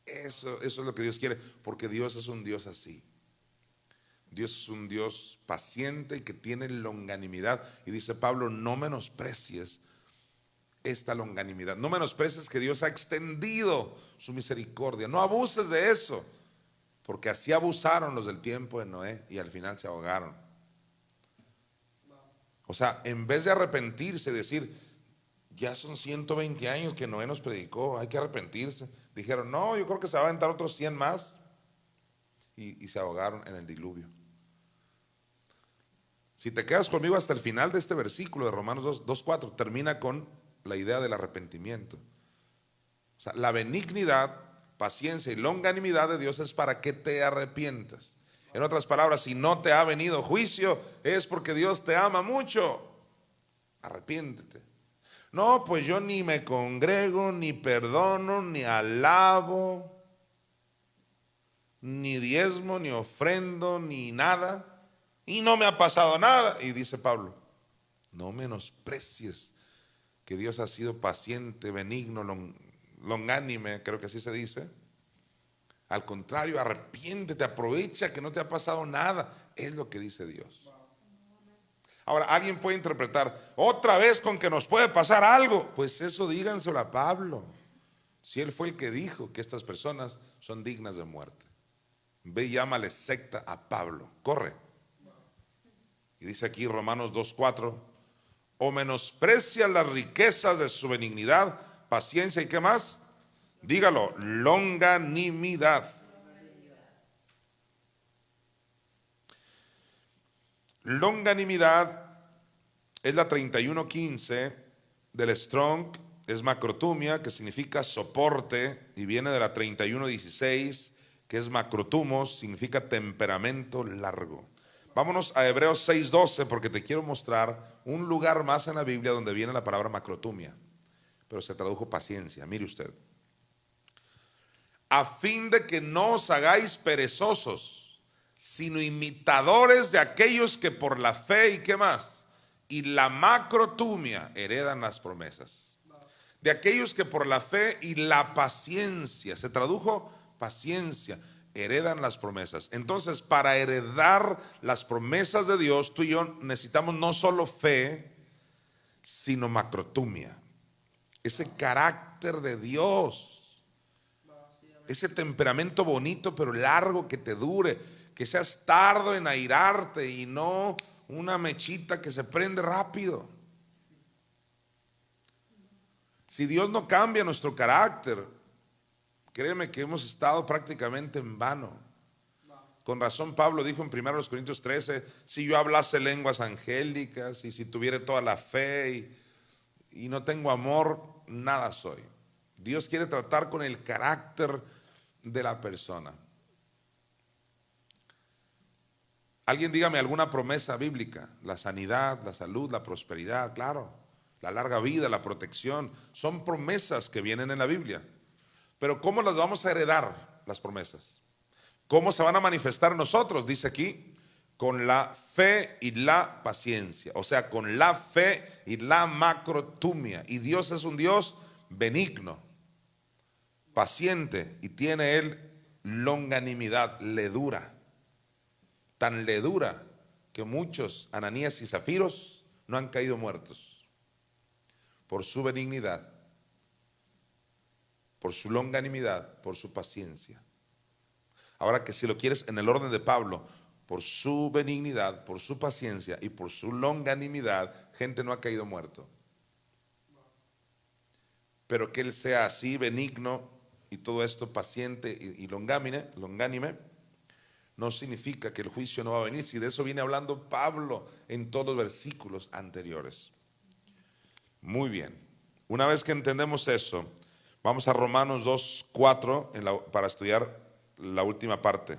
Eso es lo que Dios quiere, porque Dios es un Dios así. Dios es un Dios paciente y que tiene longanimidad. Y dice Pablo, no menosprecies esta longanimidad. No menosprecies que Dios ha extendido su misericordia. No abuses de eso, porque así abusaron los del tiempo de Noé y al final se ahogaron. O sea, en vez de arrepentirse y decir, ya son 120 años que Noé nos predicó, hay que arrepentirse. Dijeron, no, yo creo que se va a aventar otros 100 más. Y se ahogaron en el diluvio. Si te quedas conmigo hasta el final de este versículo de Romanos 2:4, termina con la idea del arrepentimiento. O sea, la benignidad, paciencia y longanimidad de Dios es para que te arrepientas. En otras palabras, si no te ha venido juicio, es porque Dios te ama mucho. Arrepiéntete. No, pues yo ni me congrego, ni perdono, ni alabo, ni diezmo, ni ofrendo, ni nada. Y no me ha pasado nada. Y dice Pablo, no menosprecies que Dios ha sido paciente, benigno, longánime, creo que así se dice. Al contrario, arrepiéntete, aprovecha que no te ha pasado nada. Es lo que dice Dios. Ahora, alguien puede interpretar, otra vez con que nos puede pasar algo. Pues eso díganselo a Pablo. Si él fue el que dijo que estas personas son dignas de muerte. Ve y llámale secta a Pablo. Corre. Y dice aquí Romanos 2:4, o menosprecia las riquezas de su benignidad, paciencia y ¿qué más? Dígalo, longanimidad. Longanimidad es la 31:15 del Strong, es macrotumia, que significa soporte, y viene de la 31:16, que es macrotumos, significa temperamento largo. Vámonos a Hebreos 6:12 porque te quiero mostrar un lugar más en la Biblia donde viene la palabra macrotumia, pero se tradujo paciencia. Mire usted. A fin de que no os hagáis perezosos, sino imitadores de aquellos que por la fe y qué más, y la macrotumia heredan las promesas. De aquellos que por la fe y la paciencia, se tradujo paciencia, heredan las promesas. Entonces, para heredar las promesas de Dios, tú y yo necesitamos no solo fe, sino macrotumia. Ese carácter de Dios. Ese temperamento bonito pero largo que te dure, que seas tardo en airarte y no una mechita que se prende rápido. Si Dios no cambia nuestro carácter, créeme que hemos estado prácticamente en vano. Con razón Pablo dijo en 1 Corintios 13, si yo hablase lenguas angélicas y si tuviera toda la fe y no tengo amor, nada soy. Dios quiere tratar con el carácter de la persona. Alguien dígame alguna promesa bíblica. La sanidad, la salud, la prosperidad, claro. La larga vida, la protección. Son promesas que vienen en la Biblia. Pero ¿cómo las vamos a heredar, las promesas? ¿Cómo se van a manifestar en nosotros? Dice aquí, con la fe y la paciencia. O sea, con la fe y la macrotumia. Y Dios es un Dios benigno, paciente, y tiene Él longanimidad, le dura. Tan le dura que muchos Ananías y Zafiros no han caído muertos por su benignidad, por su longanimidad, por su paciencia. Ahora que si lo quieres en el orden de Pablo, por su benignidad, por su paciencia y por su longanimidad, gente no ha caído muerto. Pero que Él sea así, benigno y todo esto paciente y longánime, no significa que el juicio no va a venir. Si de eso viene hablando Pablo en todos los versículos anteriores. Muy bien. Una vez que entendemos eso, vamos a Romanos 2:4 para estudiar la última parte.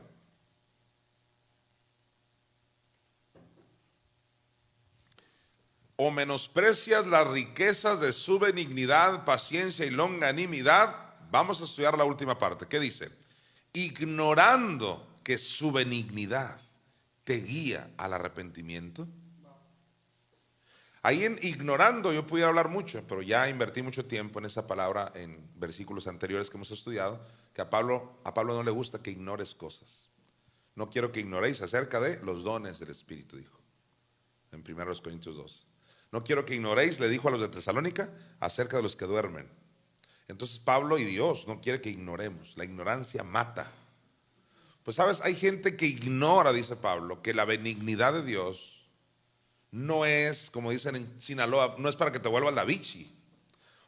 O menosprecias las riquezas de su benignidad, paciencia y longanimidad. Vamos a estudiar la última parte. ¿Qué dice? Ignorando que su benignidad te guía al arrepentimiento. Ahí en ignorando yo pudiera hablar mucho, pero ya invertí mucho tiempo en esa palabra en versículos anteriores que hemos estudiado, que a Pablo no le gusta que ignores cosas. No quiero que ignoréis acerca de los dones del Espíritu, dijo en 1 Corintios 2. No quiero que ignoréis, le dijo a los de Tesalónica, acerca de los que duermen. Entonces Pablo y Dios no quiere que ignoremos. La ignorancia mata. Pues sabes, hay gente que ignora, dice Pablo, que la benignidad de Dios no es, como dicen en Sinaloa, no es para que te vuelvas la bichi.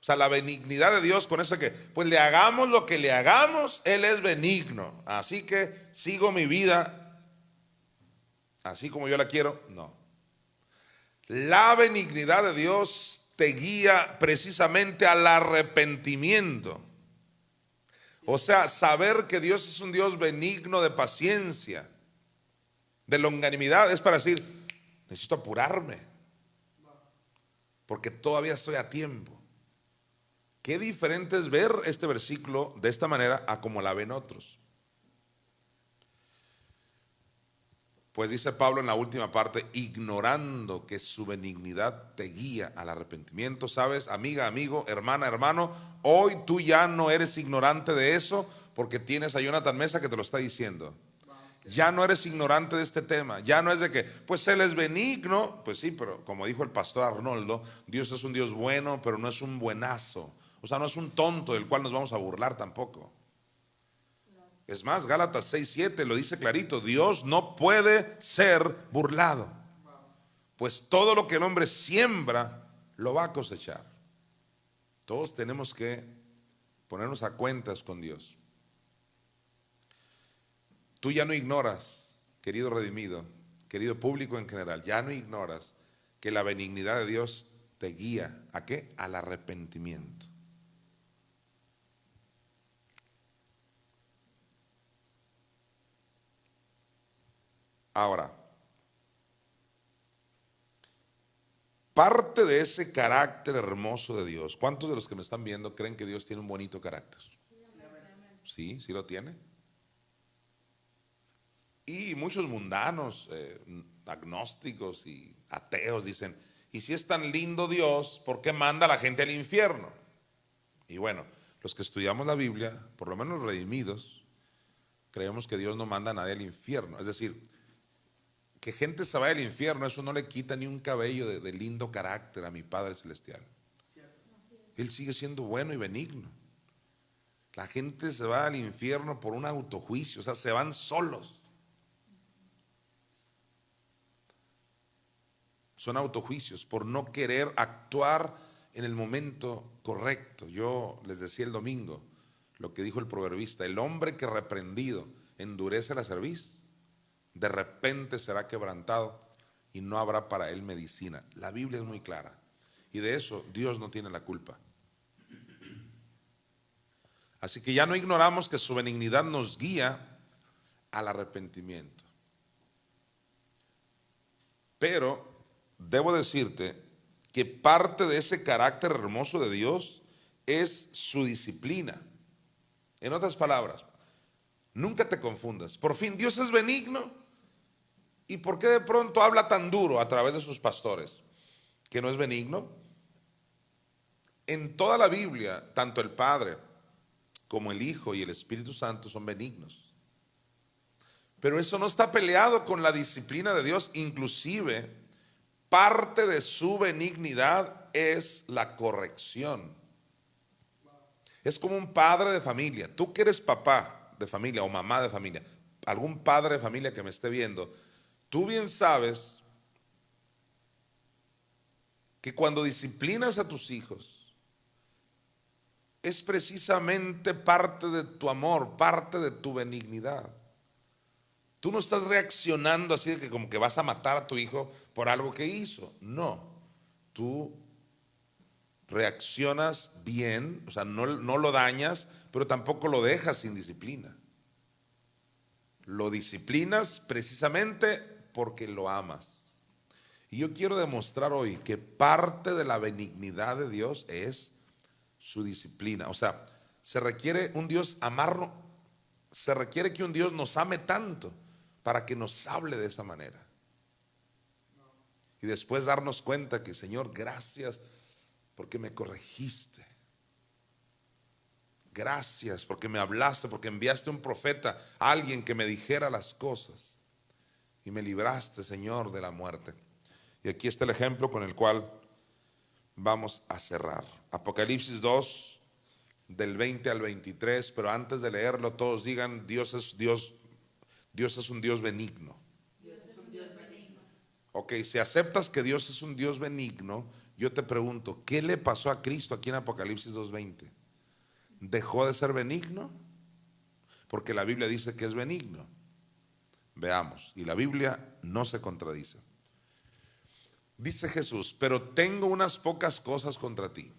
O sea, la benignidad de Dios con eso que, pues le hagamos lo que le hagamos, Él es benigno. Así que sigo mi vida así como yo la quiero. No. La benignidad de Dios te guía precisamente al arrepentimiento. O sea, saber que Dios es un Dios benigno, de paciencia, de longanimidad, es para decir, necesito apurarme, porque todavía estoy a tiempo. Qué diferente es ver este versículo de esta manera a como la ven otros. Pues dice Pablo en la última parte, ignorando que su benignidad te guía al arrepentimiento. Sabes, amiga, amigo, hermana, hermano, hoy tú ya no eres ignorante de eso, porque tienes a Jonathan Mesa que te lo está diciendo. Ya no eres ignorante de este tema. Ya no es de que, pues Él es benigno. Pues sí, pero como dijo el pastor Arnoldo, Dios es un Dios bueno, pero no es un buenazo. O sea, no es un tonto del cual nos vamos a burlar tampoco. Es más, Gálatas 6:7 lo dice clarito, Dios no puede ser burlado, pues todo lo que el hombre siembra lo va a cosechar. Todos tenemos que ponernos a cuentas con Dios. Tú ya no ignoras, querido redimido, querido público en general, ya no ignoras que la benignidad de Dios te guía ¿a qué? Al arrepentimiento. Ahora, parte de ese carácter hermoso de Dios, ¿cuántos de los que me están viendo creen que Dios tiene un bonito carácter? Sí, sí lo tiene. Y muchos mundanos, agnósticos y ateos dicen, y si es tan lindo Dios, ¿por qué manda a la gente al infierno? Y bueno, los que estudiamos la Biblia, por lo menos redimidos, creemos que Dios no manda a nadie al infierno. Es decir, que gente se vaya al infierno, eso no le quita ni un cabello de lindo carácter a mi Padre Celestial. Él sigue siendo bueno y benigno. La gente se va al infierno por un autojuicio, o sea, se van solos. Son autojuicios por no querer actuar en el momento correcto. Yo les decía el domingo lo que dijo el proverbista, el hombre que reprendido endurece la cerviz, de repente será quebrantado y no habrá para él medicina. La Biblia es muy clara y de eso Dios no tiene la culpa. Así que ya no ignoramos que su benignidad nos guía al arrepentimiento. Pero debo decirte que parte de ese carácter hermoso de Dios es su disciplina. En otras palabras, nunca te confundas. Por fin, Dios es benigno. ¿Y por qué de pronto habla tan duro a través de sus pastores? ¿Que no es benigno? En toda la Biblia, tanto el Padre como el Hijo y el Espíritu Santo son benignos. Pero eso no está peleado con la disciplina de Dios. Inclusive, parte de su benignidad es la corrección. Es como un padre de familia. Tú que eres papá de familia o mamá de familia, algún padre de familia que me esté viendo, tú bien sabes que cuando disciplinas a tus hijos, es precisamente parte de tu amor, parte de tu benignidad. Tú no estás reaccionando así de que como que vas a matar a tu hijo por algo que hizo. No, tú reaccionas bien, o sea, no lo dañas, pero tampoco lo dejas sin disciplina. Lo disciplinas precisamente porque lo amas. Y yo quiero demostrar hoy que parte de la benignidad de Dios es su disciplina. O sea, se requiere un Dios amarnos, se requiere que un Dios nos ame tanto para que nos hable de esa manera. Y después darnos cuenta que, Señor, gracias porque me corregiste. Gracias porque me hablaste, porque enviaste un profeta, alguien que me dijera las cosas. Y me libraste, Señor, de la muerte. Y aquí está el ejemplo con el cual vamos a cerrar. Apocalipsis 2, del 20 al 23, pero antes de leerlo todos digan, Dios es un Dios benigno. Dios es un Dios benigno. Ok, si aceptas que Dios es un Dios benigno, yo te pregunto, ¿qué le pasó a Cristo aquí en Apocalipsis 2:20? ¿Dejó de ser benigno? Porque la Biblia dice que es benigno. Veamos, y la Biblia no se contradice. Dice Jesús, pero tengo unas pocas cosas contra ti.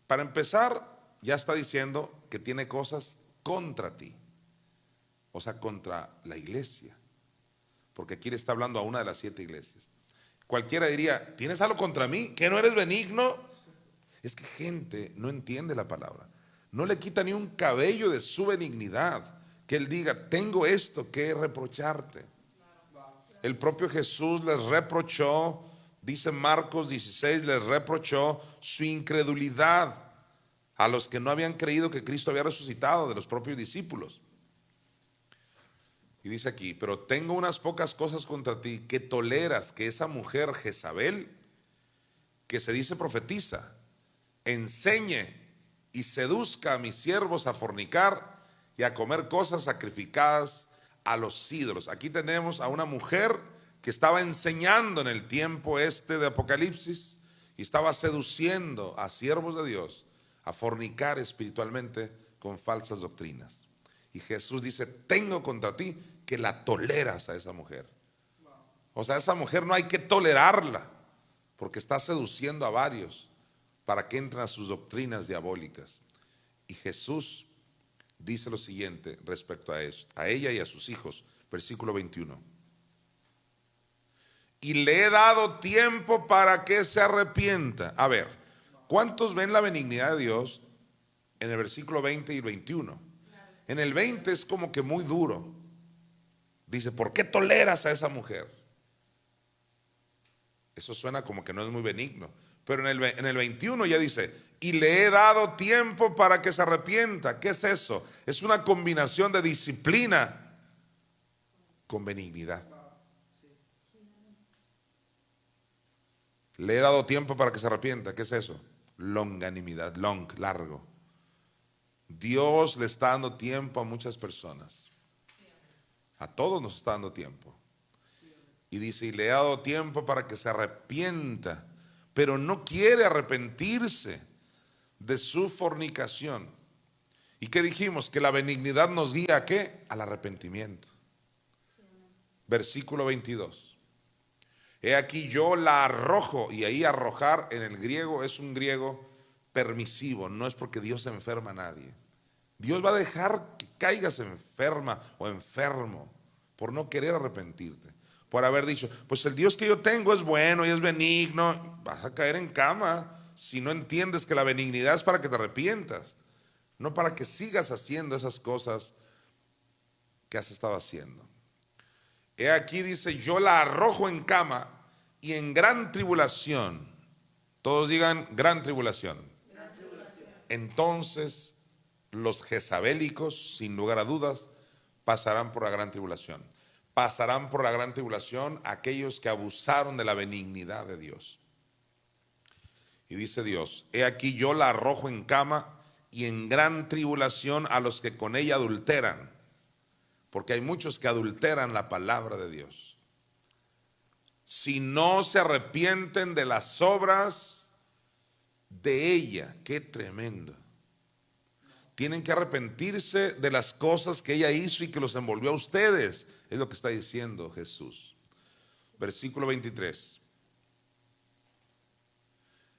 Para empezar, ya está diciendo que tiene cosas contra ti. O sea, contra la iglesia. Porque aquí le está hablando a una de las 7 iglesias. Cualquiera diría, ¿tienes algo contra mí? ¿Que no eres benigno? Es que gente no entiende la palabra. No le quita ni un cabello de su benignidad. Que él diga, tengo esto que reprocharte. El propio Jesús les reprochó, dice Marcos 16, les reprochó su incredulidad a los que no habían creído que Cristo había resucitado, de los propios discípulos. Y dice aquí, pero tengo unas pocas cosas contra ti, que toleras que esa mujer Jezabel, que se dice profetiza, enseñe y seduzca a mis siervos a fornicar y a comer cosas sacrificadas a los ídolos. Aquí tenemos a una mujer que estaba enseñando en el tiempo de Apocalipsis y estaba seduciendo a siervos de Dios a fornicar espiritualmente con falsas doctrinas. Y Jesús dice, tengo contra ti que la toleras a esa mujer. O sea, esa mujer no hay que tolerarla porque está seduciendo a varios para que entren a sus doctrinas diabólicas. Y Jesús dice lo siguiente respecto a eso, a ella y a sus hijos, versículo 21. Y le he dado tiempo para que se arrepienta. A ver, ¿cuántos ven la benignidad de Dios en el versículo 20 y 21? En el 20 es como que muy duro. Dice, ¿por qué toleras a esa mujer? Eso suena como que no es muy benigno. Pero en el 21 ya dice, y le he dado tiempo para que se arrepienta. ¿Qué es eso? Es una combinación de disciplina con benignidad. Le he dado tiempo para que se arrepienta. ¿Qué es eso? Longanimidad, largo. Dios le está dando tiempo a muchas personas. A todos nos está dando tiempo. Y dice, y le he dado tiempo para que se arrepienta, pero no quiere arrepentirse de su fornicación. ¿Y qué dijimos? Que la benignidad nos guía ¿a qué? Al arrepentimiento. Versículo 22. He aquí yo la arrojo, y ahí arrojar en el griego es un griego permisivo, no es porque Dios enferma a nadie. Dios va a dejar que caigas enferma o enfermo por no querer arrepentirte, por haber dicho, pues el Dios que yo tengo es bueno y es benigno. Vas a caer en cama si no entiendes que la benignidad es para que te arrepientas, no para que sigas haciendo esas cosas que has estado haciendo. He aquí dice, yo la arrojo en cama y en gran tribulación. Todos digan gran tribulación. Gran tribulación. Entonces los jezabélicos, sin lugar a dudas, pasarán por la gran tribulación. Pasarán por la gran tribulación aquellos que abusaron de la benignidad de Dios. Y dice Dios, he aquí yo la arrojo en cama y en gran tribulación a los que con ella adulteran. Porque hay muchos que adulteran la palabra de Dios. Si no se arrepienten de las obras de ella, qué tremendo. Tienen que arrepentirse de las cosas que ella hizo y que los envolvió a ustedes. Es lo que está diciendo Jesús. Versículo 23.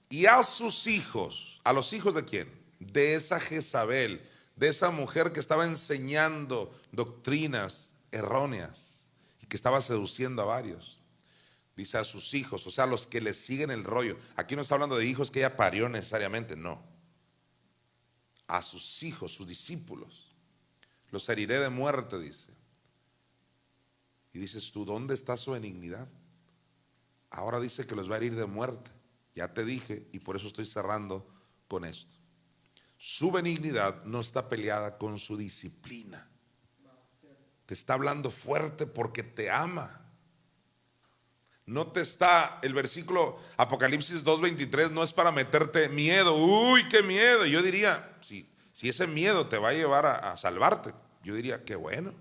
Y a sus hijos, ¿a los hijos de quién? De esa Jezabel, de esa mujer que estaba enseñando doctrinas erróneas y que estaba seduciendo a varios. Dice a sus hijos, o sea, a los que le siguen el rollo. Aquí no está hablando de hijos que ella parió necesariamente, no. A sus hijos, sus discípulos, los heriré de muerte, dice. Y dices tú, ¿dónde está su benignidad? Ahora dice que los va a herir de muerte. Ya te dije, y por eso estoy cerrando con esto. Su benignidad no está peleada con su disciplina. Te está hablando fuerte porque te ama. No te está, el versículo Apocalipsis 2:23 no es para meterte miedo. Uy, qué miedo. Yo diría, si ese miedo te va a llevar a salvarte, yo diría, qué bueno.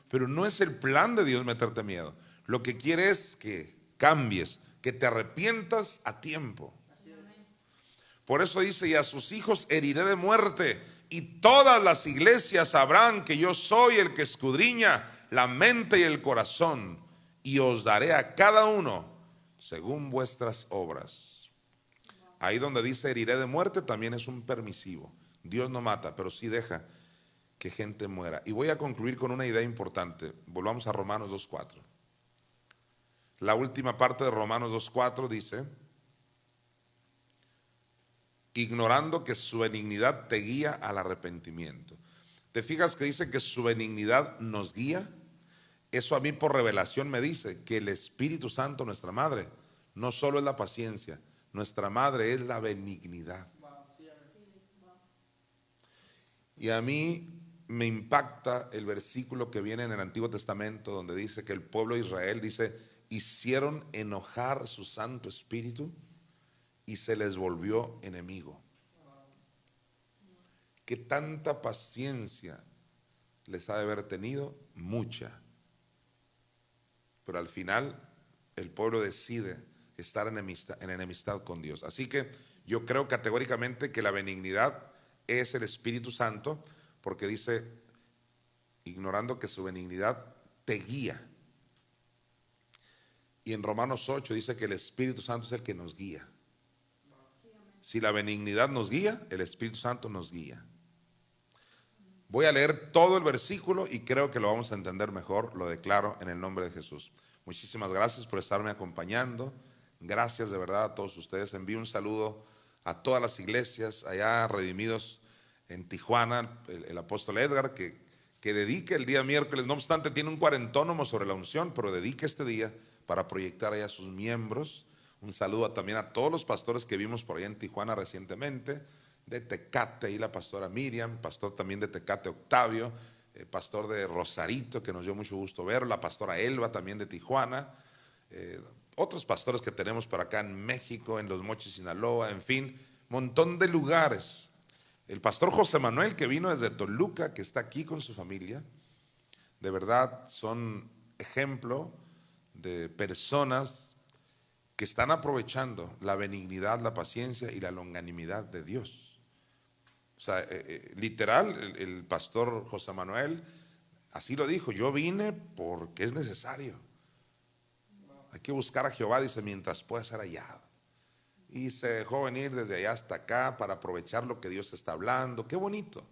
Pero no es el plan de Dios meterte miedo. Lo que quiere es que cambies, que te arrepientas a tiempo. Por eso dice, y a sus hijos heriré de muerte, y todas las iglesias sabrán que yo soy el que escudriña la mente y el corazón, y os daré a cada uno según vuestras obras. Ahí donde dice heriré de muerte también es un permisivo. Dios no mata, pero sí deja que gente muera. Y voy a concluir con una idea importante. Volvamos a Romanos 2:4. La última parte de Romanos 2:4 dice: ignorando que su benignidad te guía al arrepentimiento. ¿Te fijas que dice que su benignidad nos guía? Eso a mí por revelación me dice que el Espíritu Santo, nuestra madre, no solo es la paciencia, nuestra madre es la benignidad. Y a mí me impacta el versículo que viene en el Antiguo Testamento donde dice que el pueblo de Israel, dice, hicieron enojar su Santo Espíritu y se les volvió enemigo. ¿Qué tanta paciencia les ha de haber tenido? Mucha. Pero al final el pueblo decide estar en enemistad con Dios. Así que yo creo categóricamente que la benignidad es el Espíritu Santo, porque dice, ignorando que su benignidad te guía. Y en Romanos 8 dice que el Espíritu Santo es el que nos guía. Si la benignidad nos guía, el Espíritu Santo nos guía. Voy a leer todo el versículo y creo que lo vamos a entender mejor. Lo declaro en el nombre de Jesús. Muchísimas gracias por estarme acompañando. Gracias de verdad a todos ustedes. Envío un saludo a todas las iglesias allá redimidos en Tijuana. El apóstol Edgar que dedique el día miércoles, no obstante tiene un cuarentónomo sobre la unción, pero dedique este día para proyectar allá a sus miembros. Un saludo también a todos los pastores que vimos por allá en Tijuana recientemente, de Tecate, y la pastora Miriam, pastor también de Tecate Octavio, pastor de Rosarito, que nos dio mucho gusto verlo, la pastora Elba también de Tijuana, otros pastores que tenemos por acá en México, en Los Mochis, Sinaloa, en fin, montón de lugares. El pastor José Manuel, que vino desde Toluca, que está aquí con su familia, de verdad son ejemplo de personas que están aprovechando la benignidad, la paciencia y la longanimidad de Dios. O sea, literal, el pastor José Manuel así lo dijo: yo vine porque es necesario. Hay que buscar a Jehová, dice, mientras pueda ser hallado. Y se dejó venir desde allá hasta acá para aprovechar lo que Dios está hablando. Qué bonito.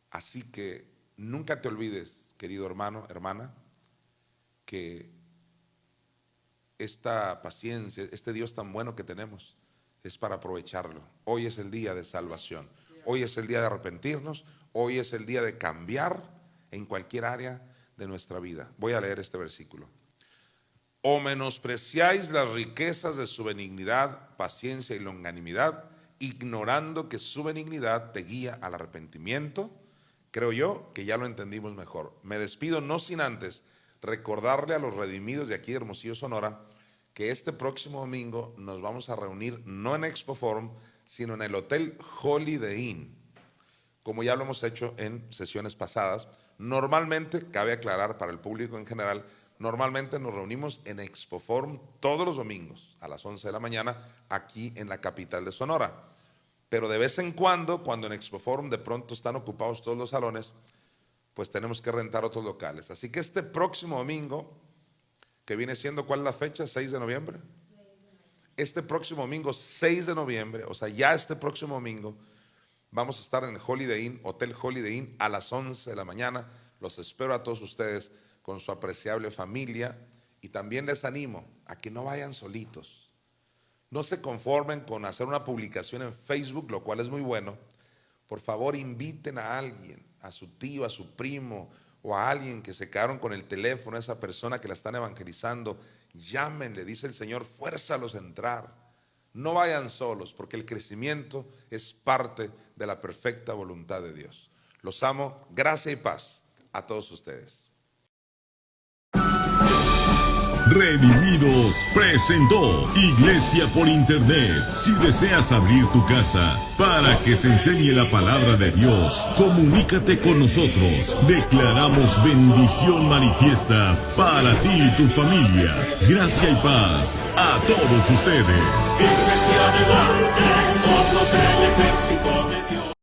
Así que nunca te olvides, querido hermano, hermana, que esta paciencia, este Dios tan bueno que tenemos, es para aprovecharlo. Hoy es el día de salvación. Hoy es el día de arrepentirnos. Hoy es el día de cambiar en cualquier área de nuestra vida. Voy a leer este versículo. O menospreciáis las riquezas de su benignidad, paciencia y longanimidad, ignorando que su benignidad te guía al arrepentimiento. Creo yo que ya lo entendimos mejor. Me despido no sin antes recordarle a los redimidos de aquí de Hermosillo, Sonora, que este próximo domingo nos vamos a reunir no en Expo Forum, sino en el Hotel Holiday Inn, como ya lo hemos hecho en sesiones pasadas. Normalmente, cabe aclarar para el público en general, normalmente nos reunimos en Expo Forum todos los domingos a las 11 de la mañana aquí en la capital de Sonora. Pero de vez en cuando en Expo Forum de pronto están ocupados todos los salones, pues tenemos que rentar otros locales. Así que este próximo domingo, que viene siendo, ¿cuál es la fecha? 6 de noviembre. Este próximo domingo, 6 de noviembre, o sea, ya este próximo domingo, vamos a estar en el Holiday Inn, Hotel Holiday Inn, a las 11 de la mañana. Los espero a todos ustedes con su apreciable familia, y también les animo a que no vayan solitos. No se conformen con hacer una publicación en Facebook, lo cual es muy bueno. Por favor, inviten a alguien, a su tío, a su primo, o a alguien que se quedaron con el teléfono, a esa persona que la están evangelizando. Llámenle, dice el Señor, fuérzalos a entrar. No vayan solos, porque el crecimiento es parte de la perfecta voluntad de Dios. Los amo, gracia y paz a todos ustedes. Redimidos presentó Iglesia por Internet. Si deseas abrir tu casa para que se enseñe la palabra de Dios, comunícate con nosotros. Declaramos bendición manifiesta para ti y tu familia. Gracia y paz a todos ustedes. Iglesia adelante, somos el ejército.